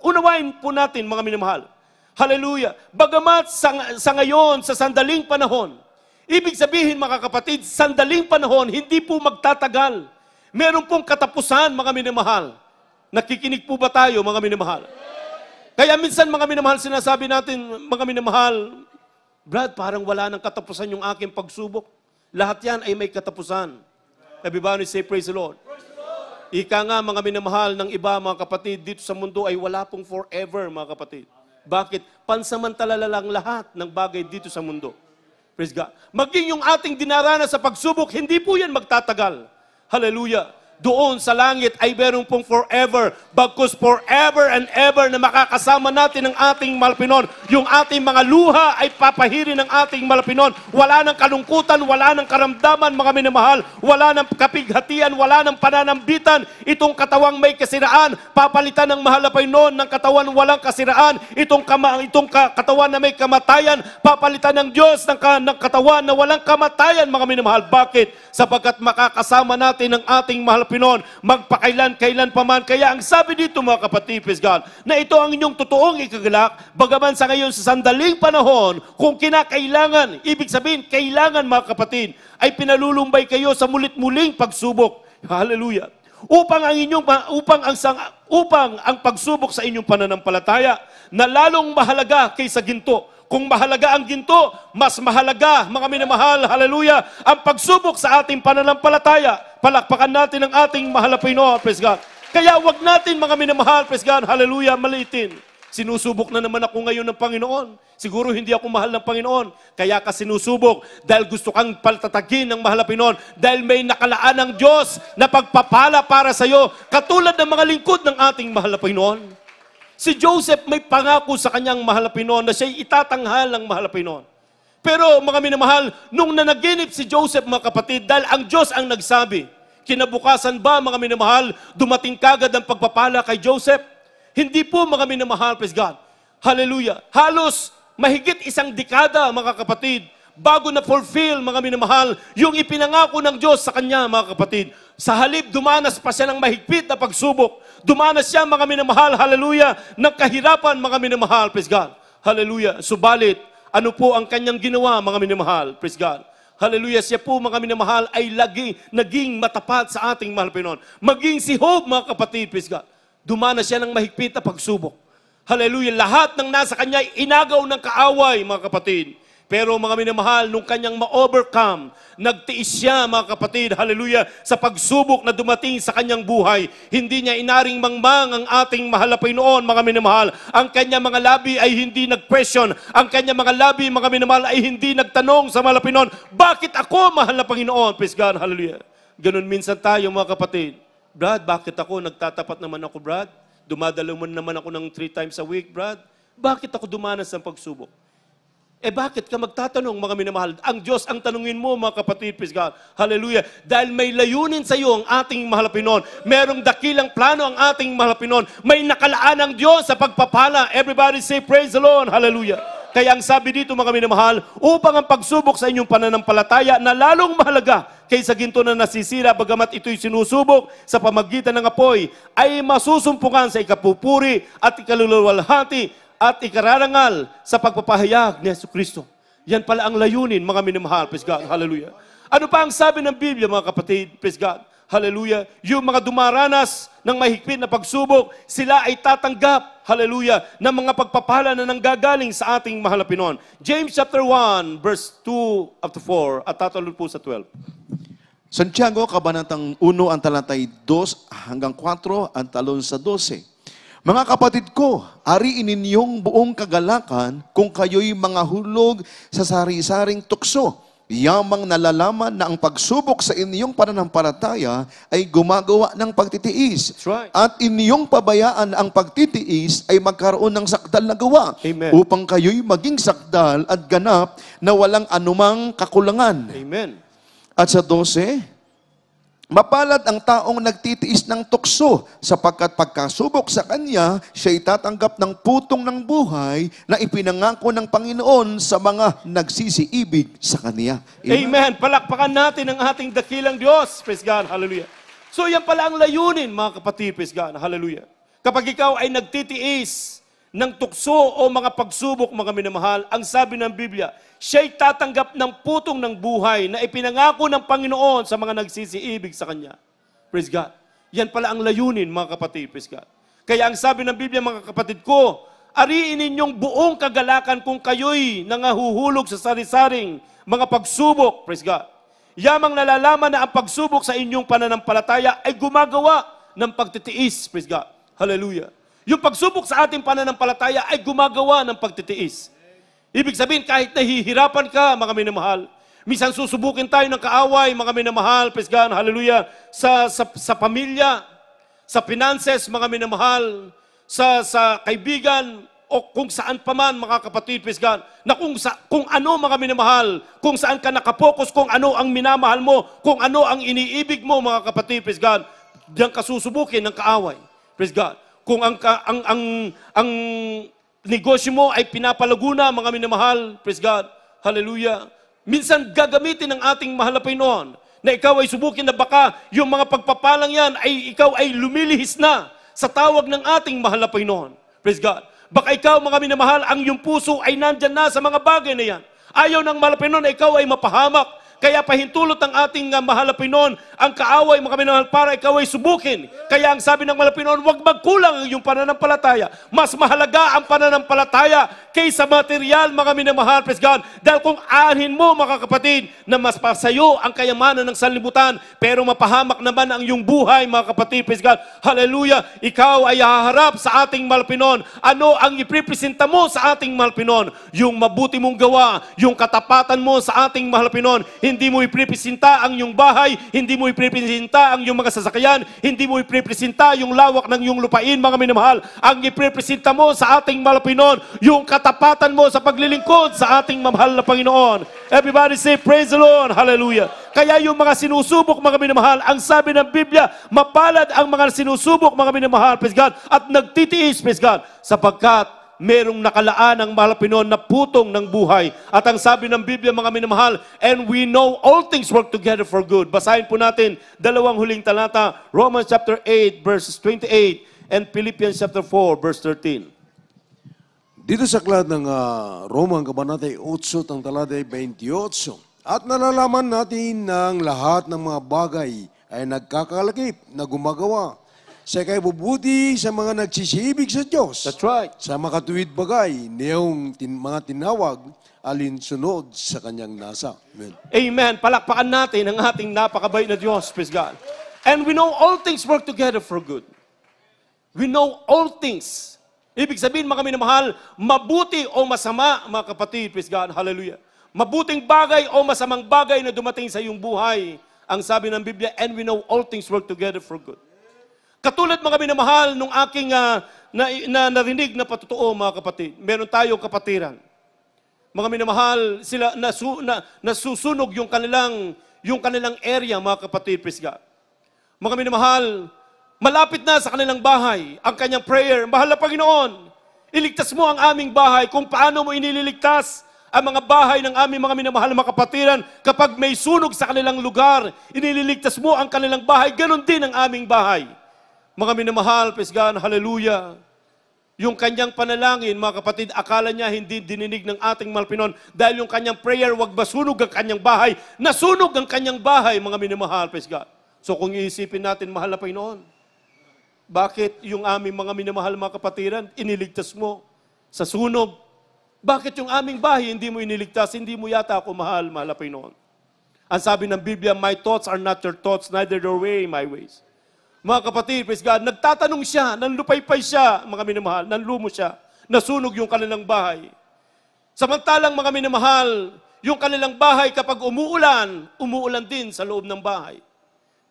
unawain po natin, mga minamahal. Hallelujah. Bagamat sa ngayon, sa sandaling panahon, ibig sabihin, mga kapatid, sandaling panahon, hindi po magtatagal. Meron pong katapusan, mga minamahal. Nakikinig po ba tayo, mga minamahal? Kaya minsan, mga minamahal, sinasabi natin, mga minamahal, Brad, parang wala nang katapusan yung aking pagsubok. Lahat yan ay may katapusan. Everybody say, praise the Lord. Ika nga, mga minamahal ng iba, mga kapatid, dito sa mundo ay wala pong forever, mga kapatid. Bakit? Pansamantala lang lahat ng bagay dito sa mundo. Praise God. Maging yung ating dinaranas sa pagsubok, hindi po yan magtatagal. Hallelujah. Doon sa langit ay meron pong forever, bagkus forever and ever na makakasama natin ang ating malapinon. Yung ating mga luha ay papahirin ng ating malapinon. Wala ng kalungkutan, wala ng karamdaman, mga minamahal. Wala ng kapighatian, wala ng pananambitan. Itong katawang may kasiraan, papalitan ng mahalapinon ng katawan walang kasiraan. Itong katawan na may kamatayan, papalitan ng Diyos ng katawan na walang kamatayan, mga minamahal. Bakit? Sapagkat makakasama natin ang ating mahalapinon magpakailan-kailan pa man. Kaya ang sabi dito, mga kapatid, praise God, na ito ang inyong totoong ikagalak, bagaman sa ngayon sa sandaling panahon, kung kinakailangan, ibig sabihin, kailangan, mga kapatid, ay pinalulumbay kayo sa mulit-muling pagsubok. Hallelujah. Upang ang pagsubok sa inyong pananampalataya na lalong mahalaga kaysa ginto. Kung mahalaga ang ginto, mas mahalaga, mga minamahal, hallelujah, ang pagsubok sa ating pananampalataya. Palakpakan natin ang ating mahal na Panginoon, praise God. Kaya wag natin, mga minamahal, praise God, hallelujah, maliitin. Sinusubok na naman ako ngayon ng Panginoon. Siguro hindi ako mahal ng Panginoon. Kaya ka sinusubok dahil gusto kang paltatagin ng mahal na Panginoon. Dahil may nakalaan ng Diyos na pagpapala para sa iyo. Katulad ng mga lingkod ng ating mahal na Panginoon. Si Joseph may pangako sa kanyang mahal na Panginoon na siya'y itatanghal ng mahal na Panginoon. Pero mga minamahal, nung nanaginip si Joseph, mga kapatid, dahil ang Diyos ang nagsabi, kinabukasan ba, mga minamahal, dumating kagad ang pagpapala kay Joseph? Hindi po, mga minamahal, praise God. Hallelujah. Halos mahigit isang dekada, mga kapatid, bago na fulfill, mga minamahal, yung ipinangako ng Diyos sa kanya, mga kapatid. Sa halip, dumanas pa siya ng mahigpit na pagsubok. Dumanas siya, mga minamahal, hallelujah, ng kahirapan, mga minamahal, praise God. Hallelujah. Subalit, ano po ang kanyang ginawa, mga minamahal, praise God. Hallelujah. Siya po, mga minamahal, ay naging matapat sa ating mahal Panginoon. Maging si Job, mga kapatid, praise God. Dumanas siya ng mahigpit na pagsubok. Hallelujah. Lahat ng nasa kanya ay inagaw ng kaaway, mga kapatid. Pero mga minamahal, nung kanyang ma-overcome, nagtiis siya, mga kapatid, hallelujah, sa pagsubok na dumating sa kanyang buhay. Hindi niya inaring mangmang ang ating mahal na Panginoon, mga minamahal. Ang kanyang mga labi ay hindi nag-question. Ang kanyang mga labi, mga minamahal, ay hindi nagtanong sa mahal na Panginoon, bakit ako, mahal na Panginoon? Praise God, hallelujah. Ganun minsan tayo, mga kapatid. Brad, bakit ako? Nagtatapat naman ako, Brad. Dumadalaw naman ako ng 3 times a week, Brad. Bakit ako dumanas ng pagsubok? Bakit ka magtatanong, mga minamahal? Ang Diyos ang tanungin mo, mga kapatid, praise God. Hallelujah. Dahil may layunin sa iyo ang ating mahal na Panginoon. Merong dakilang plano ang ating mahal na Panginoon. May nakalaan ang Diyos sa pagpapala. Everybody say, praise the Lord. Hallelujah. Kaya ang sabi dito, mga minamahal, upang ang pagsubok sa inyong pananampalataya na lalong mahalaga kaysa ginto na nasisira, bagamat ito'y sinusubok sa pamagitan ng apoy, ay masusumpungan sa ikapupuri at ikaluluwalhati at ikararangal sa pagpapahayag ni Jesucristo. Yan pala ang layunin, mga minamahal. Praise God. Hallelujah. Ano pa ang sabi ng Biblia, mga kapatid? Praise God. Hallelujah. Yung mga dumaranas ng mahigpit na pagsubok, sila ay tatanggap, hallelujah, ng mga pagpapala na nanggagaling sa ating mahal na Panginoon. James chapter 1, verse 2 up to 4, at tatalon po sa 12. Santiago, Kabanatang 1, ang talatay 2 hanggang 4, ang talon sa 12. Mga kapatid ko, ariin ninyong buong kagalakan kung kayo'y mga hulog sa sari-saring tukso. Yamang nalalaman na ang pagsubok sa inyong pananampalataya ay gumagawa ng pagtitiis. That's right. At inyong pabayaan ang pagtitiis ay magkaroon ng sakdal na gawa. Amen. Upang kayo'y maging sakdal at ganap na walang anumang kakulangan. Amen. At sa 12, mapalad ang taong nagtitiis ng tukso sapagkat pagkasubok sa kanya, siya'y tatanggap ng putong ng buhay na ipinangako ng Panginoon sa mga nagsisiibig sa kanya. Amen. Palakpakan natin ang ating dakilang Diyos. Praise God. Hallelujah. So yan pala ang layunin, mga kapatid, praise God, hallelujah. Kapag ikaw ay nagtitiis ng tukso o mga pagsubok, mga minamahal, ang sabi ng Biblia, siya'y tatanggap ng putong ng buhay na ipinangako ng Panginoon sa mga nagsisiibig sa Kanya. Praise God. Yan pala ang layunin, mga kapatid, praise God. Kaya ang sabi ng Biblia, mga kapatid ko, ariin ninyong buong kagalakan kung kayo'y nangahuhulog sa sari-saring mga pagsubok, praise God. Yamang nalalaman na ang pagsubok sa inyong pananampalataya ay gumagawa ng pagtitiis. Praise God. Hallelujah. Yung pagsubok sa ating pananampalataya ay gumagawa ng pagtitiis. Ibig sabihin, kahit nahihirapan ka, mga minamahal, minsan susubukin tayo ng kaaway, mga minamahal, praise God, hallelujah, sa pamilya, sa finances, mga minamahal, sa kaibigan, o kung saan pa man, mga kapatid, praise God, na kung ano, mga minamahal, kung saan ka nakapokus, kung ano ang minamahal mo, kung ano ang iniibig mo, mga kapatid, praise God, diyan ka susubukin ng kaaway, praise God. Kung ang negosyo mo ay pinapalaguna, mga minamahal, praise God, hallelujah, minsan gagamitin ng ating mahal na Panginoon, na ikaw ay subukin na baka yung mga pagpapalang yan, ay ikaw ay lumilihis na sa tawag ng ating mahal na Panginoon, praise God. Baka ikaw, mga minamahal, ang iyong puso ay nandyan na sa mga bagay na yan. Ayaw ng mahal na Panginoon na ikaw ay mapahamak. Kaya pahintulot ng ating mahal na Panginoon ang kaaway, mga minamahal, para ikaw ay subukin. Kaya ang sabi ng mahal na Panginoon, huwag magkulang ang iyong pananampalataya. Mas mahalaga ang pananampalataya kaysa material, mga minamahal, praise God. Dahil kung aanhin mo, mga kapatid, na mas pasayo ang kayamanan ng sanlibutan, pero mapahamak naman ang iyong buhay, mga kapatid, praise God. Hallelujah. Ikaw ay haharap sa ating mahal na Panginoon. Ano ang ipipresenta mo sa ating mahal na Panginoon? Yung mabuti mong gawa, yung katapatan mo sa ating mahal na Panginoon. Hindi mo ipipresenta ang iyong bahay, hindi mo ipipresenta ang iyong mga sasakyan, hindi mo ipipresenta yung lawak ng iyong lupain, mga minamahal. Ang ipipresenta mo sa ating mahal na Panginoon, yung katapatan mo sa paglilingkod sa ating mahal na Panginoon. Everybody say, praise the Lord, hallelujah. Kaya yung mga sinusubok, mga minamahal, ang sabi ng Biblia, mapalad ang mga sinusubok, mga minamahal, praise God, at nagtitiis, praise God, sapagkat merong nakalaan ang mahal na Panginoon na putong ng buhay. At ang sabi ng Biblia, mga minamahal, and we know all things work together for good. Basahin po natin dalawang huling talata, Romans chapter 8, verses 28, and Philippians chapter 4, verse 13. Dito sa aklat ng Roman, Kabanata 8, ang talata 28, at nalalaman natin ng lahat ng mga bagay ay nagkakalakip na gumagawa sa kaibubuti sa mga nagsisibig sa Diyos. That's right. Sa makatuwid bagay, niyong mga tinawag, alinsunod sa kanyang nasa. Amen. Amen. Palakpakan natin ang ating napakabait na Diyos, praise God. And we know all things work together for good. We know all things. Ibig sabihin, mga minamahal, mabuti o masama, mga kapatid, praise God, hallelujah. Mabuting bagay o masamang bagay na dumating sa iyong buhay, ang sabi ng Biblia, and we know all things work together for good. Katulad, mga minamahal, nung aking narinig na patotoo, mga kapatid, meron tayong kapatiran. Mga minamahal, sila nasusunog yung kanilang area, mga kapatid, praise God. Mga minamahal, malapit na sa kanilang bahay ang kanyang prayer, mahal na Panginoon, iligtas mo ang aming bahay. Kung paano mo inililigtas ang mga bahay ng aming mga minamahal na mga kapatiran kapag may sunog sa kanilang lugar, inililigtas mo ang kanilang bahay, ganon din ang aming bahay. Mga minamahal, praise God, hallelujah. Yung kanyang panalangin, mga kapatid, akala niya hindi dininig ng ating mahal na Panginoon dahil yung kanyang prayer, wag masunog ang kanyang bahay. Nasunog ang kanyang bahay, mga minamahal, praise God. So kung iisipin natin, mahal na Panginoon, bakit yung aming mga minamahal mga kapatiran, iniligtas mo sa sunog? Bakit yung aming bahay, hindi mo iniligtas? Hindi mo yata ako mahal, mahal na Panginoon. Ang sabi ng Biblia, my thoughts are not your thoughts, neither your way, my ways. Mga kapatid, praise God, nagtatanong siya, nanlupaypay siya, mga minamahal, nanlumo siya, nasunog yung kanilang bahay. Samantalang, mga minamahal, yung kanilang bahay kapag umuulan, umuulan din sa loob ng bahay.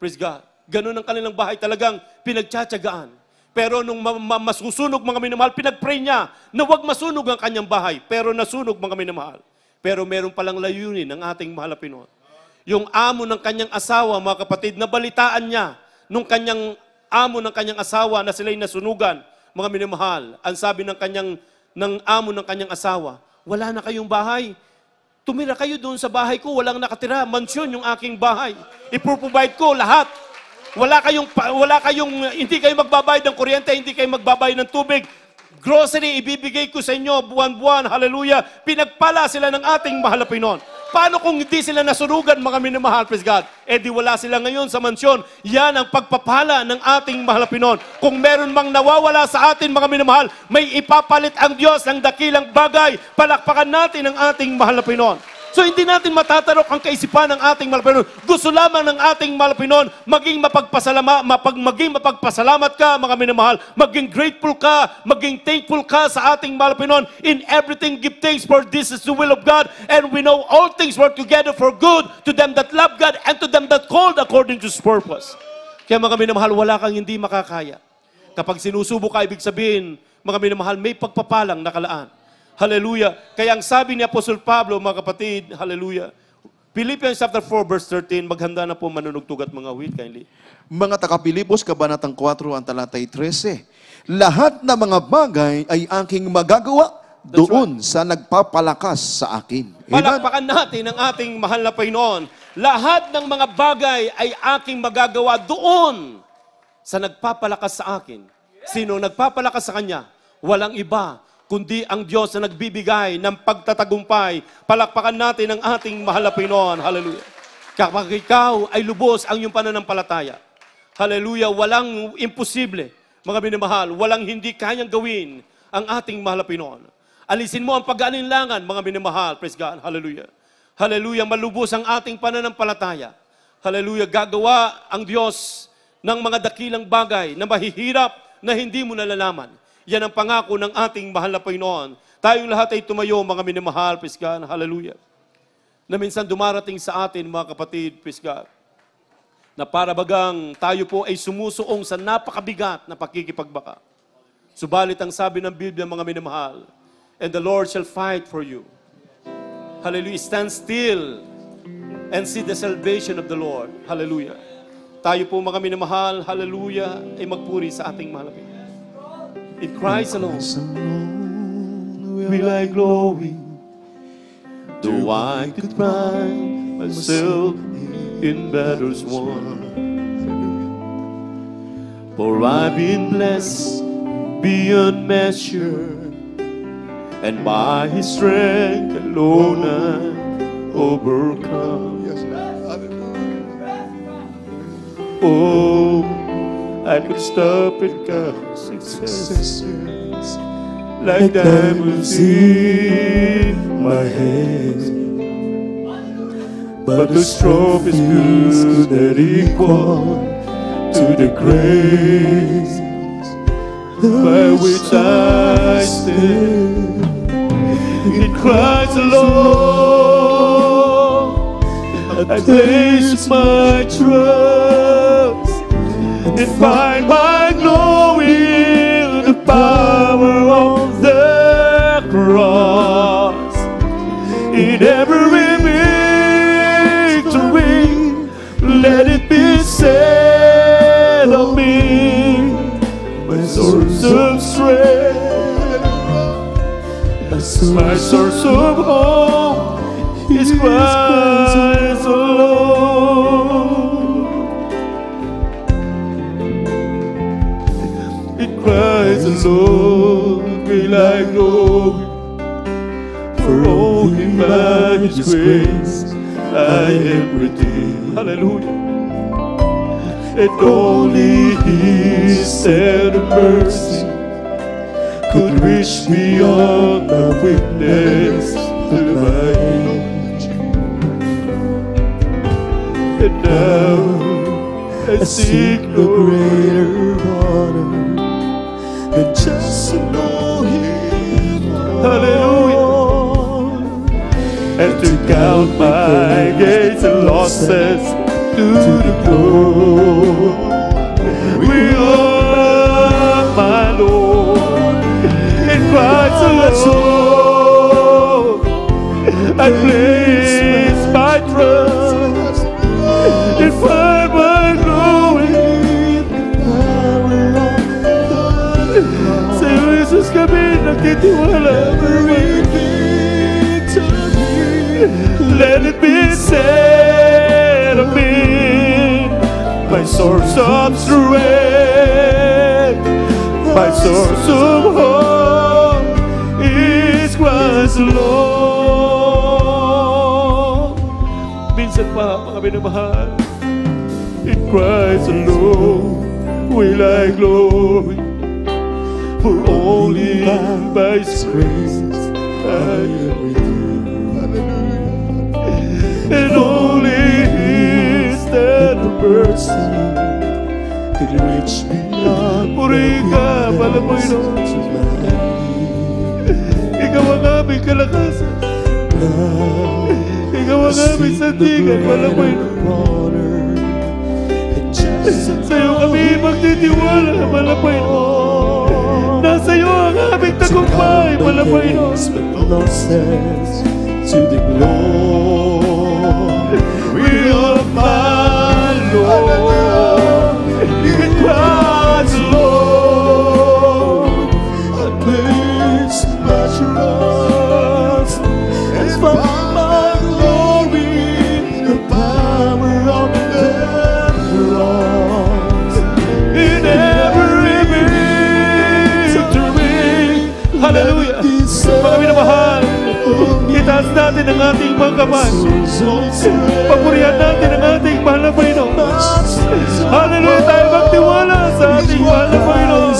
Praise God. Ganun ang kanilang bahay, talagang pinagtsatsagaan. Pero nung masusunog, mga minamahal, pinagpray niya na huwag masunog ang kanyang bahay. Pero nasunog, mga minamahal. Pero meron palang layunin ng ating mahal na Panginoon. Yung amo ng kanyang asawa, mga kapatid, nabalitaan niya nung kanyang amo ng kanyang asawa na sila'y nasunugan, mga minamahal, ang sabi ng amo ng kanyang asawa, wala na kayong bahay. Tumira kayo doon sa bahay ko, walang nakatira. Mansyon yung aking bahay. Iproprovide ko lahat. hindi kayo magbabayad ng kuryente, hindi kayo magbabayad ng tubig. Grocery, ibibigay ko sa inyo buwan-buwan. Hallelujah. Pinagpala sila ng ating mahal na Panginoon. Paano kung hindi sila nasunugan, mga minamahal, praise God? Eh di wala sila ngayon sa mansyon. Yan ang pagpapala ng ating mahal na Panginoon. Kung meron mang nawawala sa atin, mga minamahal, may ipapalit ang Diyos ng dakilang bagay. Palakpakan natin ang ating mahal na Panginoon. So hindi natin matatarok ang kaisipan ng ating mahal na Panginoon. Gusto lamang ng ating mahal na Panginoon maging mapagpasalamat ka, mga minamahal. Maging grateful ka, maging thankful ka sa ating mahal na Panginoon. In everything, give thanks, for this is the will of God. And we know all things work together for good to them that love God and to them that called according to His purpose. Kaya mga minamahal, wala kang hindi makakaya. Kapag sinusubo ka, ibig sabihin, mga minamahal, may pagpapalang nakalaan. Hallelujah. Kaya ang sabi ni Apostol Pablo, mga kapatid, hallelujah. Philippians chapter 4, verse 13, maghanda na po manunugtog at mga awit, kindly. Mga taga-Pilipos, Kabanatang 4, ang talatay 13. Lahat ng mga bagay ay aking magagawa doon sa nagpapalakas sa akin. Amen? Palakpakan natin ang ating mahal na Panginoon. Lahat ng mga bagay ay aking magagawa doon sa nagpapalakas sa akin. Sino nagpapalakas sa Kanya? Walang iba kundi ang Diyos na nagbibigay ng pagtatagumpay. Palakpakan natin ang ating mahal na Panginoon. Hallelujah. Kapag ikaw ay lubos ang iyong pananampalataya, hallelujah, walang imposible, mga minamahal, walang hindi kayang gawin ang ating mahal na Panginoon. Alisin mo ang pag-aalinlangan, mga minamahal, praise God, hallelujah. Hallelujah, malubos ang ating pananampalataya. Hallelujah, gagawa ang Diyos ng mga dakilang bagay na mahihirap na hindi mo nalalaman. Yan ang pangako ng ating mahal na Panginoon. Tayong lahat ay tumayo, mga minamahal, praise God, hallelujah. Na minsan dumarating sa atin, mga kapatid, praise God, na para bagang tayo po ay sumusuong sa napakabigat na pakikipagbaka. Subalit ang sabi ng Biblia, mga minamahal, and the Lord shall fight for you. Hallelujah. Stand still and see the salvation of the Lord. Hallelujah. Tayo po, mga minamahal, hallelujah, ay magpuri sa ating mahal na Panginoon. In Christ alone will I glory, though I could find myself in battles won. For I've been blessed beyond measure, and by His strength alone I've overcome. Oh, I could stop and count successes like diamonds in my hand, but the strong is good that equal to the grace by which I stand. In Christ alone I place my trust and find my glory in the power of the cross. In every victory, let it be said of me, my source of strength, my source of hope is Christ alone. Christ alone will I glory, for only by His grace I am redeemed. Hallelujah. And only His tender mercy could reach beyond the weakness of my age. And now I seek no greater honor and just to know Him, hallelujah, and to count my gains and losses to the Lord. We are my Lord, in Christ alone I place my trust and find my glory. Sa Jesus kami nagtitiwala. Let it be said of me, my source of strength, my source of hope is Christ alone. Minsan pa, mga minamahal, in Christ alone will I glory, for only by His grace I am redeemed, and only His tender mercy can reach me beyond. Puri ka, Panginoon. Ikaw ang aming kalakasan. Ikaw ang aming sandigan, Panginoon. Sa'yo kami magtitiwala, Panginoon. Nasa iyo ang aming tagumpay, Panginoon. To the glory of my Lord, in Christ alone, I place my trust and find my glory, the power of the cross. In every victory, hallelujah. Mga minamahal, itaas natin ang ating mga kamay. Papurihan natin ang ating mahal na Panginoon. Hallelujah, tayo magtiwala sa ating mahal na Panginoon.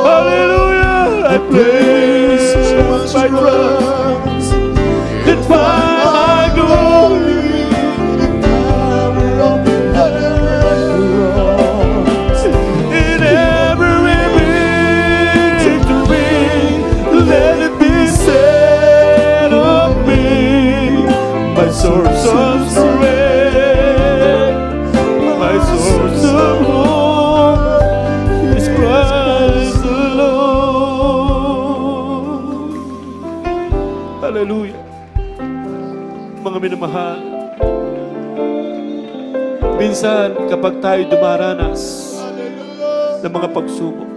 Hallelujah, I place my trust and find my glory, the power of the cross. In every victory, let it be said of me, my source of strength, my source of hope is Christ alone. Hallelujah. Mga minamahal, minsan kapag tayo dumaranas ng mga pagsubok,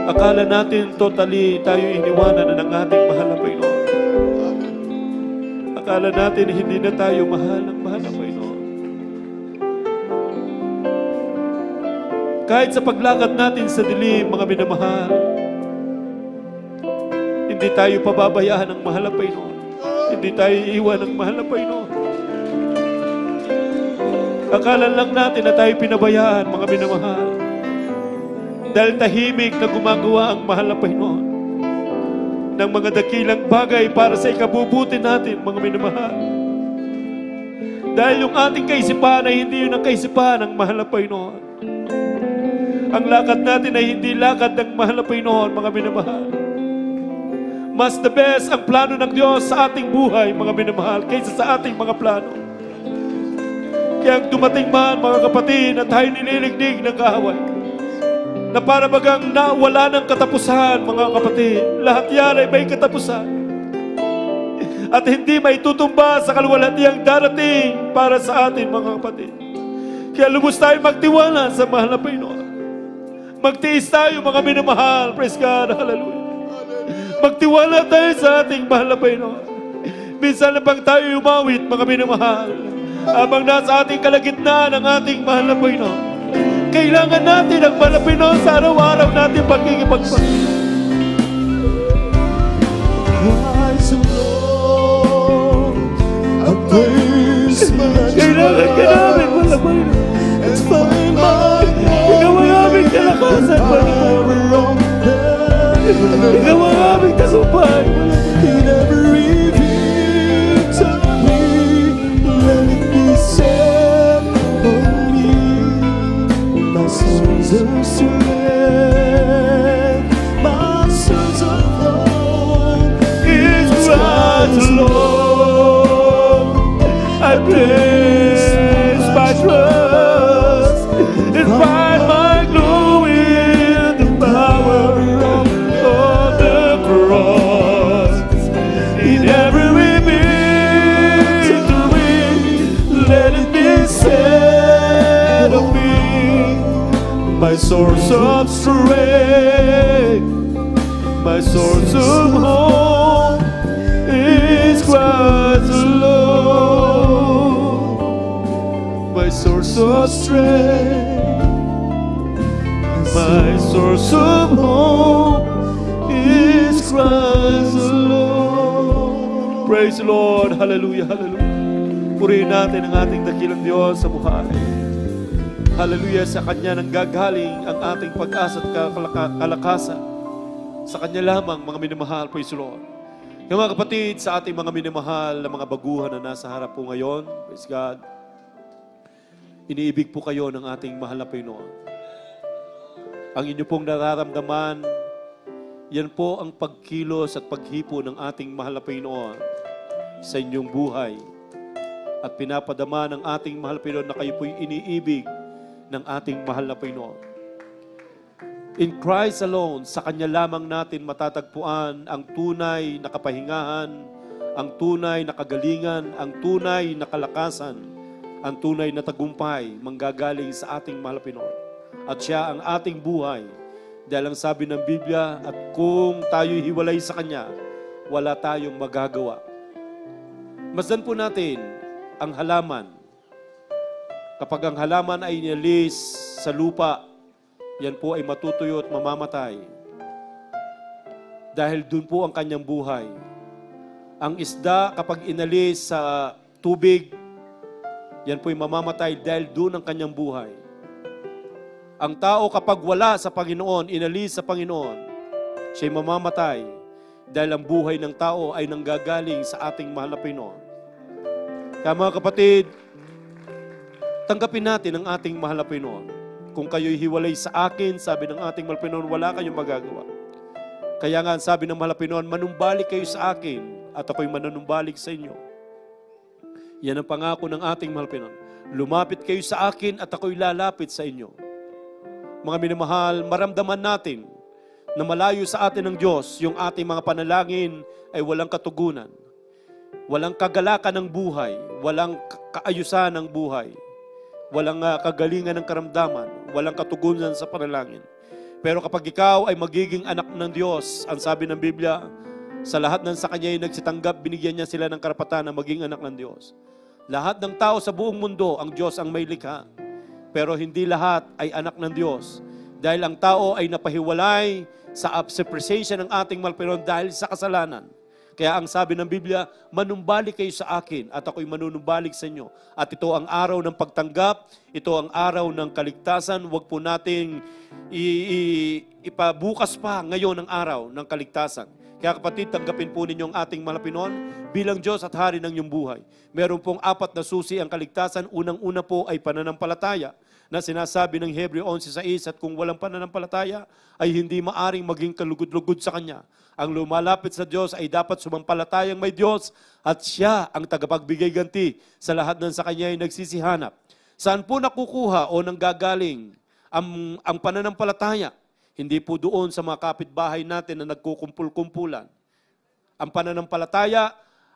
akala natin totally tayo iniwanan na ng ating mahal na Panginoon. Akala natin hindi na tayo mahal ng Panginoon. Kahit sa paglakad natin sa dilim, mga minamahal, hindi tayo pababayaan ng mahal na Panginoon. Hindi tayo iiwan ng mahal na Panginoon. Akala lang natin na tayo pinabayaan, mga minamahal. Dahil tahimik na gumagawa ang mahal na Panginoon ng mga dakilang bagay para sa ikabubuti natin, mga minamahal. Dahil yung ating kaisipan ay hindi yun ang kaisipan ng mahal na Panginoon. Ang lakad natin ay hindi lakad ng mahal na Panginoon, mga minamahal. Mas the best ang plano ng Diyos sa ating buhay, mga minamahal, kaysa sa ating mga plano. Kaya dumating man, mga kapatid, na tayo nililigdig ng kaaway, na para bagang wala ng katapusan, mga kapatid. Lahat yan ay may katapusan. At hindi may tutumba sa kaluwalhatiang darating para sa atin, mga kapatid. Kaya lubos tayo magtiwala sa mahal na Panginoon. Magtiis tayo, mga minamahal. Praise God, hallelujah. Magtiwala tayo sa ating mahal na Panginoon. Minsan na bang tayo umawit, mga minamahal, habang nasa ating kalagitnaan ng ating mahal na Panginoon. Kailangan natin ang mahal na Panginoon sa araw-araw natin pagkikipagpatuloy. Kailangan ka namin, mahal na Panginoon. Ikaw ang aming kalakasan, Panginoon. Ikaw ang aming tagumpay. In every victory, let it be said of me, my source of strength, my source of hope is Christ alone. I place my trust and find my glory in the power of the cross. In every victory, let it be said of me, my source of strength, my source of hope is Christ alone. source of strength, my source of hope is Christ alone. Praise the Lord. Hallelujah, hallelujah. Purihin natin ang ating dakilang Diyos sa buhay. Hallelujah, sa Kanya nanggagaling ang ating pag-asa at kalakasan. Sa Kanya lamang, mga minamahal, praise the Lord. Yung mga kapatid, sa ating mga minamahal na mga baguhan na nasa harap po ngayon, praise God, iniibig po kayo ng ating mahal na Panginoon. Ang inyo pong nararamdaman, yan po ang pagkilos at paghipo ng ating mahal na Panginoon sa inyong buhay. At pinapadama ng ating mahal na Panginoon na kayo po'y iniibig ng ating mahal na Panginoon. In Christ alone, sa Kanya lamang natin matatagpuan ang tunay na kapahingahan, ang tunay na kagalingan, ang tunay na kalakasan, ang tunay na tagumpay manggagaling sa ating mahal na Panginoon. At siya ang ating buhay. Dahil ang sabi ng Biblia, at kung tayo'y hiwalay sa Kanya, wala tayong magagawa. Masdan po natin ang halaman. Kapag ang halaman ay inalis sa lupa, yan po ay matutuyo at mamamatay. Dahil dun po ang kanyang buhay. Ang isda kapag inalis sa tubig, yan po ay mamamatay dahil dun ang kanyang buhay. Ang tao kapag wala sa Panginoon, inalis sa Panginoon, siya'y mamamatay dahil ang buhay ng tao ay nanggagaling sa ating mahal na Panginoon. Kaya mga kapatid, tanggapin natin ang ating mahal na Panginoon. Kung kayo'y hiwalay sa akin, sabi ng ating mahal na Panginoon, wala kayong magagawa. Kaya nga, sabi ng mahal na Panginoon, manumbalik kayo sa akin at ako'y manunumbalik sa inyo. Yan ang pangako ng ating mahal na Panginoon. Lumapit kayo sa akin at ako'y lalapit sa inyo. Mga minamahal, maramdaman natin na malayo sa atin ng Diyos, yung ating mga panalangin ay walang katugunan. Walang kagalakan ng buhay, walang kaayusan ng buhay, walang kagalingan ng karamdaman, walang katugunan sa panalangin. Pero kapag ikaw ay magiging anak ng Diyos, ang sabi ng Biblia, sa lahat ng sa Kanya ay nagsitanggap, binigyan niya sila ng karapatan na maging anak ng Diyos. Lahat ng tao sa buong mundo, ang Diyos ang may likha. Pero hindi lahat ay anak ng Diyos. Dahil ang tao ay napahiwalay sa presensya ng ating mahal na Panginoon dahil sa kasalanan. Kaya ang sabi ng Biblia, manumbalik kayo sa akin at ako'y manunumbalik sa inyo. At ito ang araw ng pagtanggap, ito ang araw ng kaligtasan. Huwag po nating ipabukas pa ngayon ang araw ng kaligtasan. Kaya kapatid, tanggapin po ninyo ang ating mahal na Panginoon bilang Diyos at Hari ng iyong buhay. Meron pong 4 na susi ang kaligtasan. Unang-una po ay pananampalataya na sinasabi ng Hebreo 11:6, at kung walang pananampalataya ay hindi maaring maging kalugod-lugod sa Kanya. Ang lumalapit sa Diyos ay dapat sumampalatayang may Diyos at siya ang tagapagbigay ganti sa lahat ng sa Kanya ay nagsisihanap. Saan po nakukuha o nanggagaling ang pananampalataya? Hindi po doon sa mga kapitbahay natin na nagkukumpul-kumpulan. Ang pananampalataya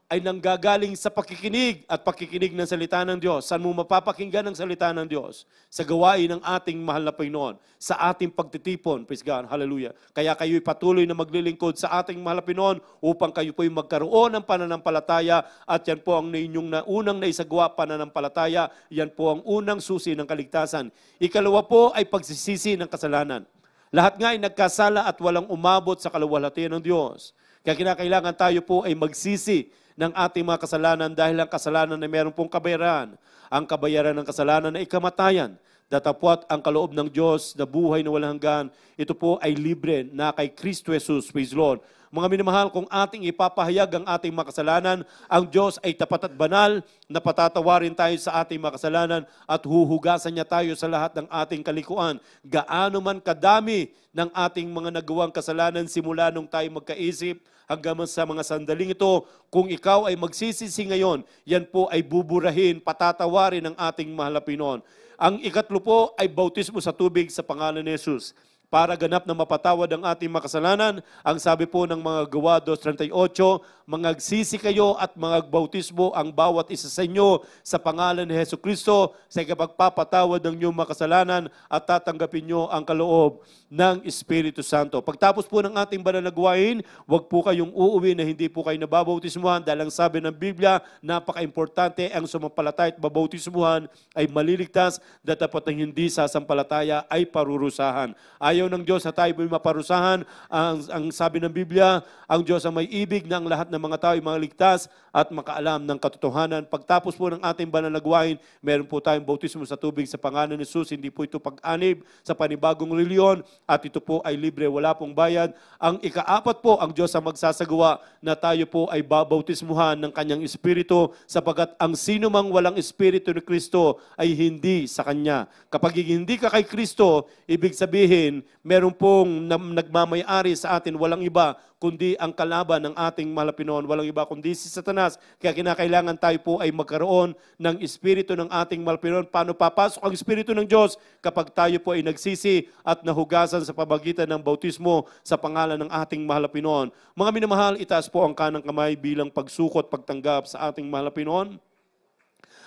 ay nanggagaling sa pakikinig at pakikinig ng salita ng Diyos. Saan mo mapapakinggan ang salita ng Diyos? Sa gawain ng ating mahal na Panginoon, sa ating pagtitipon, praise God, hallelujah. Kaya kayo'y patuloy na maglilingkod sa ating mahal na Panginoon upang kayo po'y magkaroon ng pananampalataya at yan po ang inyong unang naisagawa pananampalataya, yan po ang unang susi ng kaligtasan. Ikalawa po ay pagsisisi ng kasalanan. Lahat nga ay nagkasala at walang umabot sa kaluwalhatian ng Diyos. Kaya kinakailangan tayo po ay magsisi ng ating mga kasalanan dahil ang kasalanan ay meron pong kabayaran. Ang kabayaran ng kasalanan ay kamatayan. Datapwat ang kaloob ng Diyos na buhay na walang hanggan. Ito po ay libre na kay Kristo Jesus. Praise Lord. Mga minamahal, kung ating ipapahayag ang ating mga kasalanan, ang Diyos ay tapat at banal na patatawarin tayo sa ating mga kasalanan at huhugasan niya tayo sa lahat ng ating kalikuan. Gaano man kadami ng ating mga nagawang kasalanan simula nung tayo magkaisip hanggang sa mga sandaling ito, kung ikaw ay magsisisi ngayon, yan po ay buburahin, patatawarin ng ating mahal na Panginoon. Ang ikatlo po ay bautismo sa tubig sa pangalan ni Jesus. para ganap na mapatawad ang ating makasalanan. Ang sabi po ng mga Gawa 2:38, mangagsisi kayo at mangagbautismo ang bawat isa sa inyo sa pangalan ni Hesukristo sa ikapagpapatawad ng inyong makasalanan at tatanggapin nyo ang kaloob ng Espiritu Santo. Pagtapos po ng ating banal na gawain, huwag po kayong uuwi na hindi po kayo nababautismuhan dahil ang sabi ng Biblia, napaka-importante ang sumampalataya at babautismuhan ay maliligtas, dapat ang hindi sasampalataya ay parurusahan. Ayaw ng Diyos na tayo may maparusahan. Ang sabi ng Biblia, ang Diyos ang may ibig na ang lahat ng mga tao ay maligtas at makaalam ng katotohanan. Pagtapos po ng ating banal na gawain, meron po tayong bautismo sa tubig sa pangalan ni Jesus. Hindi po ito pag-anib sa panibagong reliyon at ito po ay libre, wala pong bayad. Ang ikaapat po, ang Diyos ang magsasagawa na tayo po ay babautismuhan ng kanyang Espiritu sapagkat ang sino mang walang Espiritu ni Kristo ay hindi sa Kanya. Kapag hindi ka kay Kristo, ibig sabihin, meron pong nagmamayari sa atin, walang iba kundi ang kalaban ng ating Malapinon, walang iba kundi si Satanas. Kaya kinakailangan tayo po ay magkaroon ng Espiritu ng ating Malapinon. Paano papasok ang Espiritu ng Diyos? Kapag tayo po ay nagsisi at nahugasan sa pamagitan ng bautismo sa pangalan ng ating Malapinon. Mga minamahal, itaas po ang kanang kamay bilang pagsukot, pagtanggap sa ating Malapinon.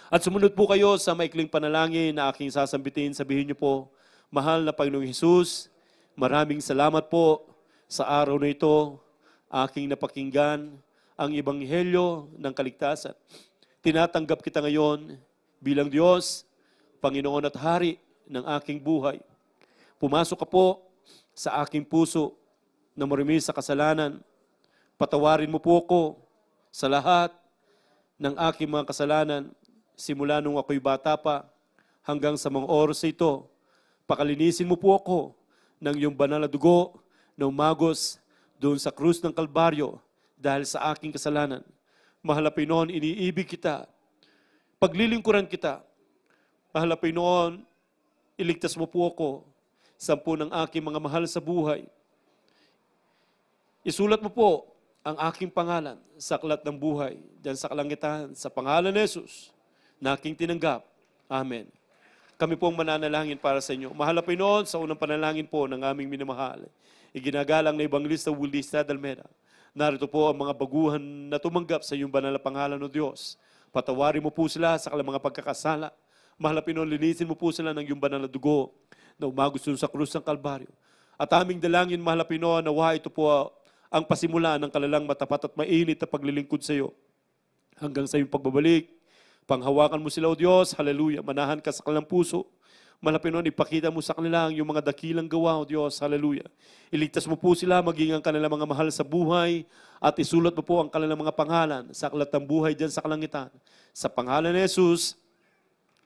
At sumunod po kayo sa maikling panalangin na aking sasambitin. Sabihin niyo po, mahal na Panginoong Hesus, maraming salamat po sa araw na ito, aking napakinggan ang ebanghelyo ng kaligtasan. Tinatanggap kita ngayon bilang Diyos, Panginoon at Hari ng aking buhay. Pumasok ka po sa aking puso na marumi sa kasalanan. Patawarin mo po ako sa lahat ng aking mga kasalanan simula nung ako'y bata pa hanggang sa mga oras ito. Pakalinisin mo po ako ng iyong banal na dugo na umagos doon sa krus ng Kalbaryo dahil sa aking kasalanan. Mahal na Panginoon, iniibig kita. Paglilingkuran kita. Mahal na Panginoon, iligtas mo po ako sa ng aking mga mahal sa buhay. Isulat mo po ang aking pangalan sa aklat ng buhay diyan sa kalangitan sa pangalan ni Jesus na aking tinanggap. Amen. Kami pong mananalangin para sa inyo. Mahal na Panginoon, sa unang panalangin po ng aming minamahal, iginagalang na Evangelista Willie Stadalmeda. Narito po ang mga baguhan na tumanggap sa iyong banal na pangalan o Diyos. Patawarin mo po sila sa kanilang mga pagkakasala. Mahal na Panginoon, linisin mo po sila ng iyong banal na dugo na umagos sa krus ng Kalbaryo. At aming dalangin, mahal na Panginoon, nawa ito po ang pasimula ng kalalang matapat at mainit na paglilingkod sa iyo. Hanggang sa iyong pagbabalik, panghawakan mo sila o Diyos, hallelujah, manahan ka sa kanilang puso. Mahal na Panginoon, ipakita mo sa kanila ang iyong mga dakilang gawa o Diyos, hallelujah. Iligtas mo po sila, maging ang kanilang mga mahal sa buhay, at isulat mo po ang kanilang mga pangalan sa aklat ng buhay dyan sa kalangitan. Sa pangalan ni Jesus,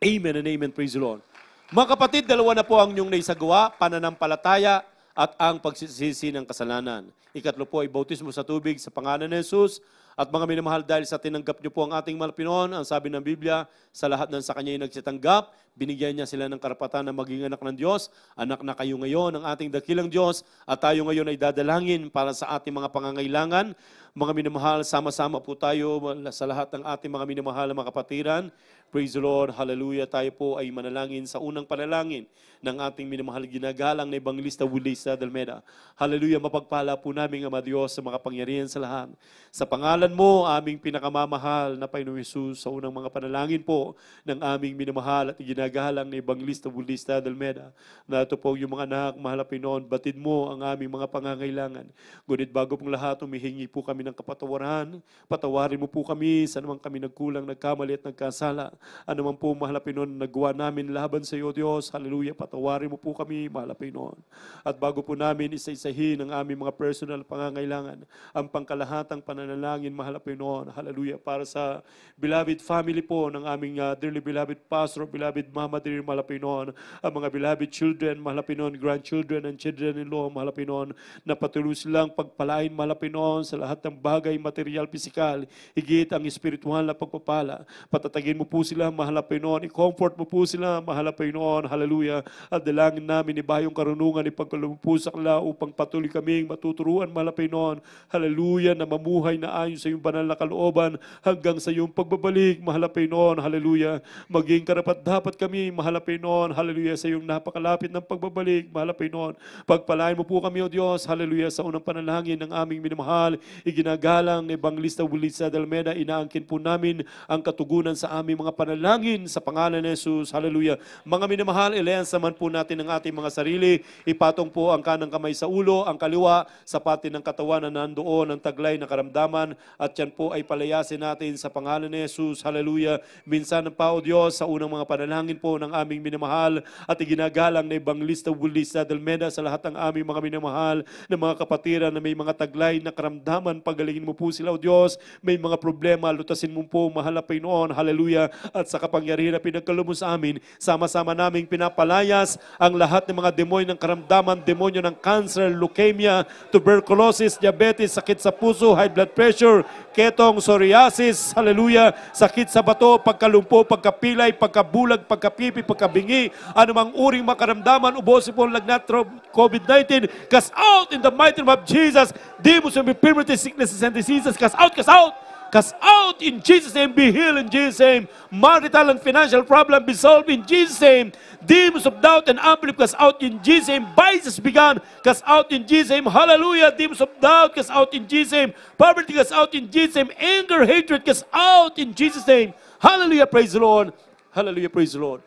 amen and amen, praise the Lord. Mga kapatid, dalawa na po ang inyong naisagawa, pananampalataya at ang pagsisisi ng kasalanan. Ikatlo po ay bautismo sa tubig sa pangalan ni Jesus. At mga minamahal, dahil sa tinanggap niyo po ang ating Malapinon, ang sabi ng Biblia, sa lahat ng sa Kanya ay nagsitanggap, binigyan niya sila ng karapatan na maging anak ng Diyos. Anak na kayo ngayon ng ating dakilang Diyos at tayo ngayon ay dadalangin para sa ating mga pangangailangan. Mga minamahal, sama-sama po tayo sa lahat ng ating mga minamahal na mga kapatiran. Praise the Lord, hallelujah. Tayo po ay manalangin sa unang panalangin ng ating minamahal ginagalang na Evangelista Willie Stadalmeda. Hallelujah, mapagpala po namin, Ama Diyos, sa mga pangyarihan sa lahat. Sa pangalan mo, aming pinakamamahal na Panginoong Hesus, sa unang mga panalangin po ng aming minamahal at ginagalang na Evangelista Willie Stadalmeda, na ito po yung mga anak, mahal na Panginoon, batid mo ang aming mga pangangailangan. Ngunit bago pong lahat, humihingi po kami ng kapatawaran. Patawarin mo po kami sa naman kami nagkulang, nagkamali at nagkasala. Ano man po, mahal na Panginoon, nagawa namin laban sa iyo, Diyos. Hallelujah, patawarin mo po kami, mahal na Panginoon. At bago po namin isa-isahin ang aming mga personal pangangailangan, ang pangkalahatang pananalangin, mahal na Panginoon. Hallelujah, para sa beloved family po ng aming dearly beloved pastor, beloved mama, dear mahal na Panginoon, ang mga beloved children, mahal na Panginoon, grandchildren and children-in-law, mahal na Panginoon, na patuloy silang pagpalain, mahal na Panginoon, sa lahat ng bagay, material, pisikal, higit ang espiritual na pagpapala. Patatagin mo po sila, mahal na Panginoon. I-comfort mo po sila, mahal na Panginoon. Hallelujah. At dalangin namin, iba yung karunungan, ipagkaloob po sa kanila upang patuloy kaming matuturuan, mahal na Panginoon. Hallelujah, na mamuhay na ayon sa iyong banal na kalooban hanggang sa iyong pagbabalik, mahal na Panginoon. Hallelujah. Maging karapat-dapat kami, mahal na Panginoon. Hallelujah, sa iyong napakalapit ng pagbabalik, mahal na Panginoon. Pagpalain mo po kami, O Diyos. Hallelujah, sa unang panalangin ng aming minamahal, iginagalang ni Evangelista Wilisa Dalmeda, inaangkin po namin ang katugunan sa aming mga panalangin sa pangalan ni Jesus. Hallelujah. Mga minamahal, ilayansaman po natin ang ating mga sarili. Ipatong po ang kanang kamay sa ulo, ang kaliwa sa pati ng katawan na nandoon ang taglay na karamdaman, at yan po ay palayasin natin sa pangalan ni Jesus. Hallelujah. Minsan pa, O Diyos, sa unang mga panalangin po ng aming minamahal at iginagalang ni Evangelista Wilisa Dalmeda sa lahat ng aming mga minamahal na mga kapatiran na may mga taglay na karamdaman, pagalingin mo po sila, O Diyos. May mga problema, lutasin mo po, mahal na Panginoon. Hallelujah. At sa kapangyarihan na pinagkaloob mo sa amin, sama-sama naming pinapalayas ang lahat ng mga demonyo ng karamdaman, demonyo ng cancer, leukemia, tuberculosis, diabetes, sakit sa puso, high blood pressure, ketong, psoriasis, hallelujah, sakit sa bato, pagkalumpo, pagkapilay, pagkabulag, pagkapipi, pagkabingi, anumang uring makaramdaman, ubosin po ang lagnat, COVID-19, cast out in the mighty name of Jesus. Demons and infirmities, sicknesses and diseases, cast out, cast out. Cast out in Jesus' name, be healed in Jesus' name. Marital and financial problem be solved in Jesus' name. Demons of doubt and unbelief, cast out in Jesus' name. Vices begun, cast out in Jesus' name. Hallelujah. Demons of doubt, cast out in Jesus' name. Poverty, cast out in Jesus' name. Anger, hatred, cast out in Jesus' name. Hallelujah. Praise the Lord. Hallelujah. Praise the Lord.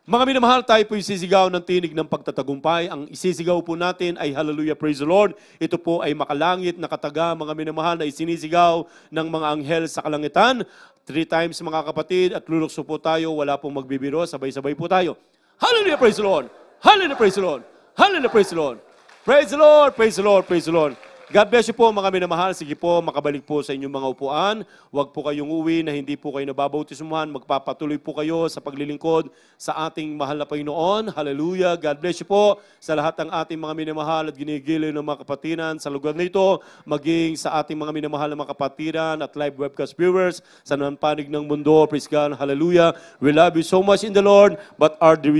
Mga minamahal, tayo po isisigaw ng tinig ng pagtatagumpay. Ang isisigaw po natin ay Hallelujah, Praise the Lord. Ito po ay makalangit na kataga, mga minamahal, na isinisigaw ng mga anghel sa kalangitan. 3 times, mga kapatid, at lulukso po tayo, wala pong magbibiro, sabay-sabay po tayo. Hallelujah, Praise the Lord. Hallelujah, Praise the Lord. Hallelujah, Praise the Lord. Praise the Lord, praise the Lord, praise the Lord. God bless you po, mga minamahal. Sige po, makabalik po sa inyong mga upuan. Huwag po kayong uwi na hindi po kayo nababautismuhan. Magpapatuloy po kayo sa paglilingkod sa ating mahal na Panginoon. Hallelujah. God bless you po sa lahat ng ating mga minamahal at ginigiliw ng mga kapatiran sa lugar nito, maging sa ating mga minamahal na mga kapatiran at live webcast viewers sa panig ng mundo. Praise God. Hallelujah. We love you so much in the Lord, but our dear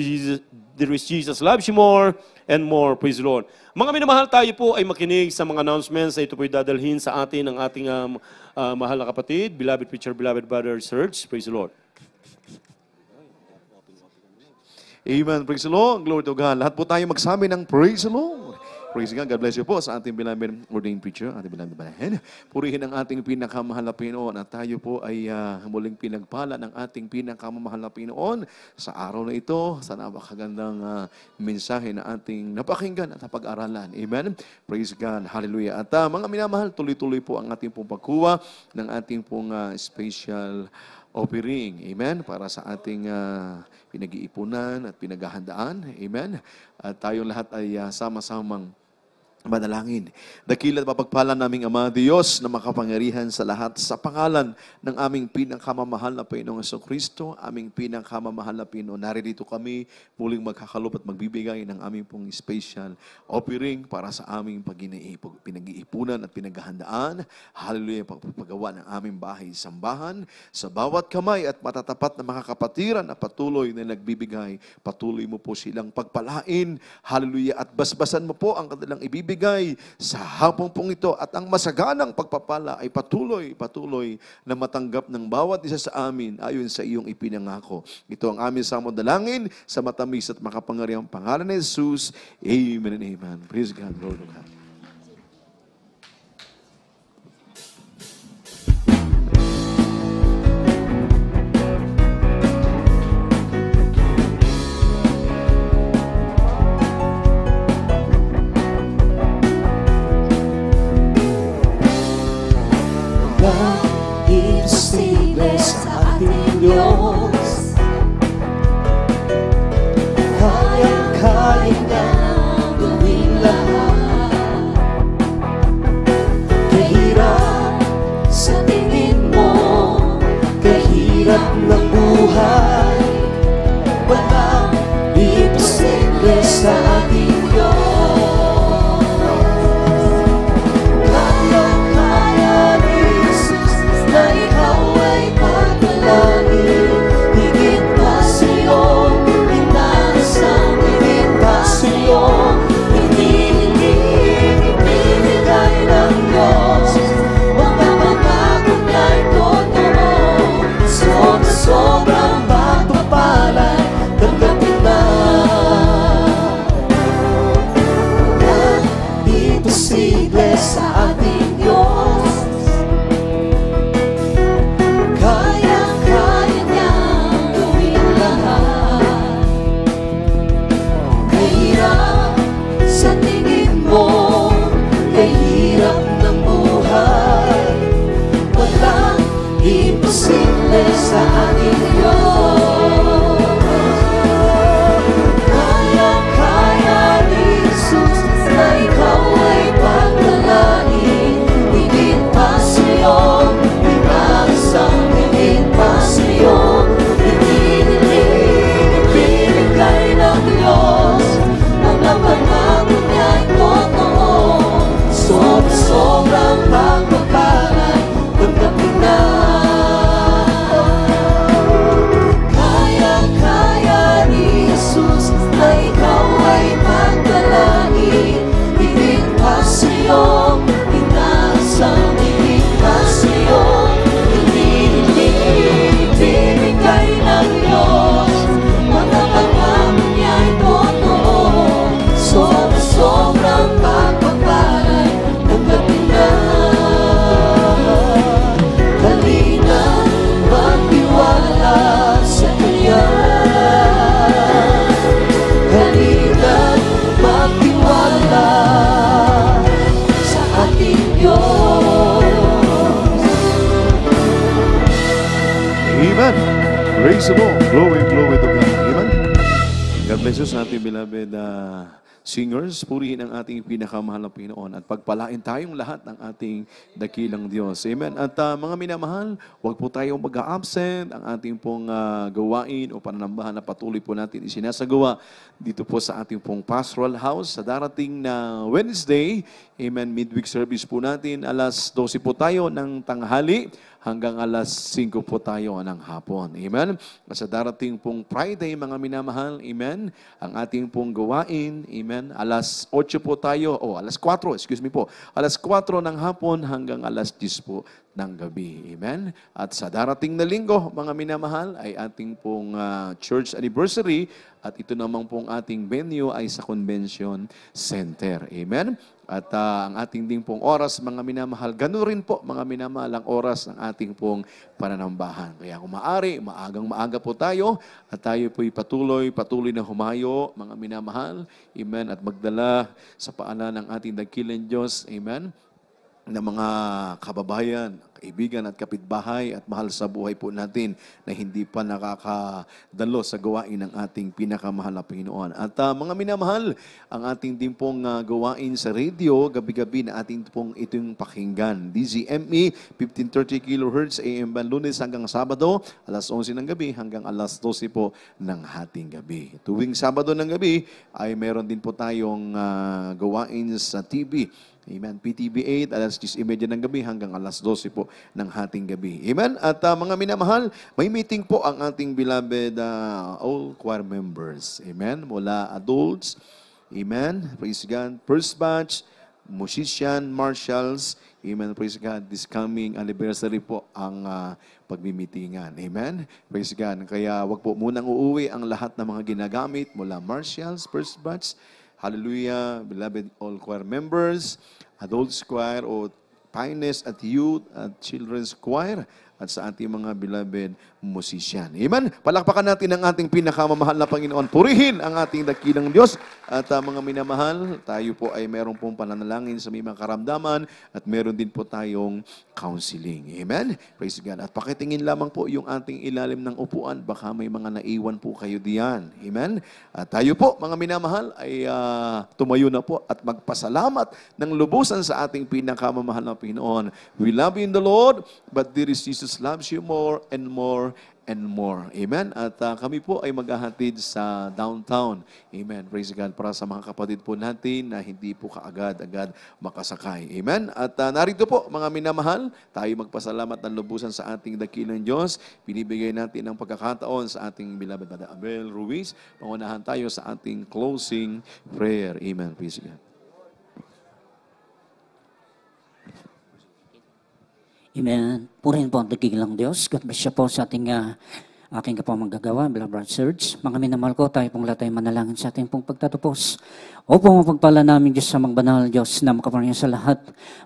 Jesus loves you more and more. Praise the Lord. Mga minamahal, tayo po ay makinig sa mga announcements. Ito po ay dadalhin sa atin ng ating mahal na kapatid, beloved preacher, beloved brother, Serge. Praise the Lord. Amen. Praise the Lord. Glory to God. Lahat po tayo magsabi ng Praise the Lord. Praise God. God bless you po sa ating beloved ordained preacher, ating beloved banahin. Purihin ang ating pinakamahal na Panginoon at tayo po ay muling pinagpala ng ating pinakamamahal na Panginoon sa araw na ito, sa napakagandang mensahe na ating napakinggan at napag-aralan. Amen. Praise God. Hallelujah. At mga minamahal, tuloy-tuloy po ang ating pong pagkuha ng ating pong special offering. Amen. Para sa ating pinag-iipunan at pinaghahandaan. Amen. At tayong lahat ay sama-samang manalangin. Dakila at mapagpala naming Ama Diyos na makapangyarihan sa lahat sa pangalan ng aming pinakamamahal na Panginoong Jesucristo, aming pinakamamahal na Panginoon. Narito kami muling magkakalop at magbibigay ng aming pong special offering para sa aming pinag-iipunan at pinaghahandaan. Hallelujah, pagpagawa ng aming bahay sambahan sa bawat kamay at matatapat na mga kapatiran na patuloy na nagbibigay. Patuloy mo po silang pagpalain. Hallelujah, at basbasan mo po ang kanilang ibibigay sa hapong pong ito at ang masaganang pagpapala ay patuloy na matanggap ng bawat isa sa amin ayon sa iyong ipinangako. Ito ang aming samodalangin sa matamis at makapangyarihang pangalan ni Jesus. Amen and amen. Praise God. Glory to God. Imposible sa ating Diyos, kayang-kaya na gawin lahat. Kahirap sa tingin mo, kahirap ng buhay, walang imposible sa ating Diyos. Praise the Lord. Glory, glory to God. Amen. God bless you sa ating beloved singers. Purihin ang ating pinakamahal na Panginoon at pagpalain tayong lahat ng ating dakilang Diyos. Amen. At mga minamahal, huwag po tayong mag-absent ang ating pong gawain o pananambahan na patuloy po natin isinasagawa dito po sa ating pong pastoral house sa darating na Wednesday. Amen. Midweek service po natin. Alas 12 po tayo ng tanghali hanggang alas 5 po tayo ng hapon. Amen. At sa darating pong Friday, mga minamahal, amen, ang ating pong gawain, amen, alas 8 po tayo, alas 4, alas 4 ng hapon hanggang alas 10 po ng gabi. Amen. At sa darating na linggo, mga minamahal, ay ating pong church anniversary at ito namang pong ating venue ay sa Convention Center. Amen. At ang ating ding pong oras, mga minamahal, ganun rin po, mga minamahal, ang oras ng ating pong pananambahan. Kaya kung maaari, maagang-maaga po tayo at tayo po'y patuloy na humayo, mga minamahal, amen, at magdala sa paanan ng ating dakilang Diyos, amen, na mga kababayan, kaibigan at kapitbahay at mahal sa buhay po natin na hindi pa nakakadalo sa gawain ng ating pinakamahal na Panginoon. At mga minamahal, ang ating din pong gawain sa radio, gabi-gabi na ating pong itong pakinggan. DZME, 1530 kHz AM band, Lunes hanggang Sabado, alas 11 ng gabi hanggang alas 12 po ng hating gabi. Tuwing Sabado ng gabi ay meron din po tayong gawain sa TV. Amen. PTV 8, alas 10:30 ng gabi hanggang alas 12 po ng hating gabi. Amen. At mga minamahal, may meeting po ang ating beloved all choir members. Amen. Mula adults. Amen. Praise God. First batch, musician, marshals. Amen. Praise God. This coming anniversary po ang pagmimitingan. Amen. Praise God. Kaya wag po munang uuwi ang lahat ng mga ginagamit mula marshals, first batch. Hallelujah, beloved all choir members, adults choir o finest at youth at children's choir at sa ating mga beloved musician. Amen. Palakpakan natin ang ating pinakamamahal na Panginoon. Purihin ang ating dakilang Diyos. At mga minamahal, tayo po ay meron pong pananalangin sa may mga karamdaman at meron din po tayong counseling. Amen. Praise God. At pakitingin lamang po yung ating ilalim ng upuan. Baka may mga naiwan po kayo diyan. Amen. At tayo po, mga minamahal, ay tumayo na po at magpasalamat ng lubusan sa ating pinakamamahal na Panginoon. We love you in the Lord, but dear Jesus loves you more and more and more. Amen. At kami po ay maghahatid sa downtown. Amen. Praise God. Para sa mga kapatid po natin na hindi po kaagad-agad makasakay. Amen. At narito po, mga minamahal, tayo magpasalamat ng lubusan sa ating dakilang Diyos. Binibigay natin ang pagkakataon sa ating beloved Brother Abel Ruiz. Pangunahan tayo sa ating closing prayer. Amen. Praise God. Amen. Purihin po ang dakilang Diyos. God bless you po sa ating aking kapamagagawa, beloved church. Mga minamahal ko, tayo pong latay manalangin sa ating pong pagtatapos. Opo, mapagpala namin Diyos sa magbanal Diyos na makaparang sa lahat.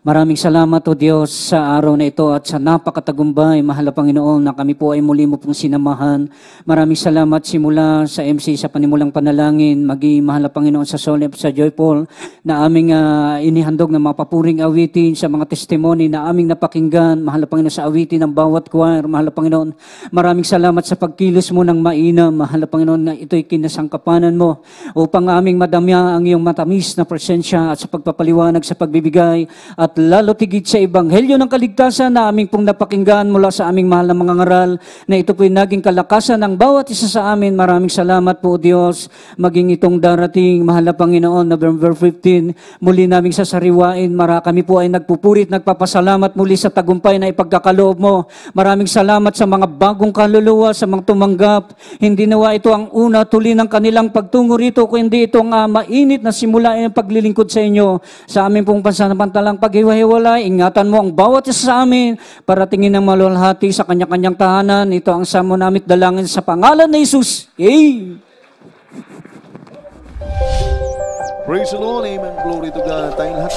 Maraming salamat o Diyos sa araw na ito at sa napakatagumpay, mahal na Panginoon, na kami po ay muli mo pong sinamahan. Maraming salamat simula sa MC sa panimulang panalangin, maging mahal na Panginoon sa Solep, sa Joyful, na aming inihandog na mapapuring awitin sa mga testimony na aming napakinggan, mahal na Panginoon, sa awitin ng bawat choir, mahal na Panginoon. Maraming salamat sa pagkilos mo ng mainam, mahal na Panginoon, na ito'y kinasangkapanan mo upang aming madamya ang iyong matamis na presensya at sa pagpapaliwanag sa pagbibigay at lalo tigit sa ebanghelyo ng kaligtasan na aming pong napakinggan mula sa aming mahal na mga ngaral, na ito po'y naging kalakasan ng bawat isa sa amin. Maraming salamat po, Diyos. Maging itong darating, mahal na Panginoon, November 15, muli naming sasariwain. Kami po ay nagpupurit, nagpapasalamat muli sa tagumpay na ipagkakaloob mo. Maraming salamat sa mga bagong kaluluwa, sa mga tumanggap. Hindi nawa ito ang una tuli ng kanilang pagtungo rito, kundi itong mainit na simula ang paglilingkod sa inyo. Sa amin pong pansamantalang paghiwa-hiwalay, ingatan mo ang bawat isa sa amin para tingin ng maluwalhati sa kanya-kanyang tahanan. Ito ang samo namit dalangin sa pangalan ni Jesus. Amen. Praise the Lord. Amen. Glory to God. Tayong lahat.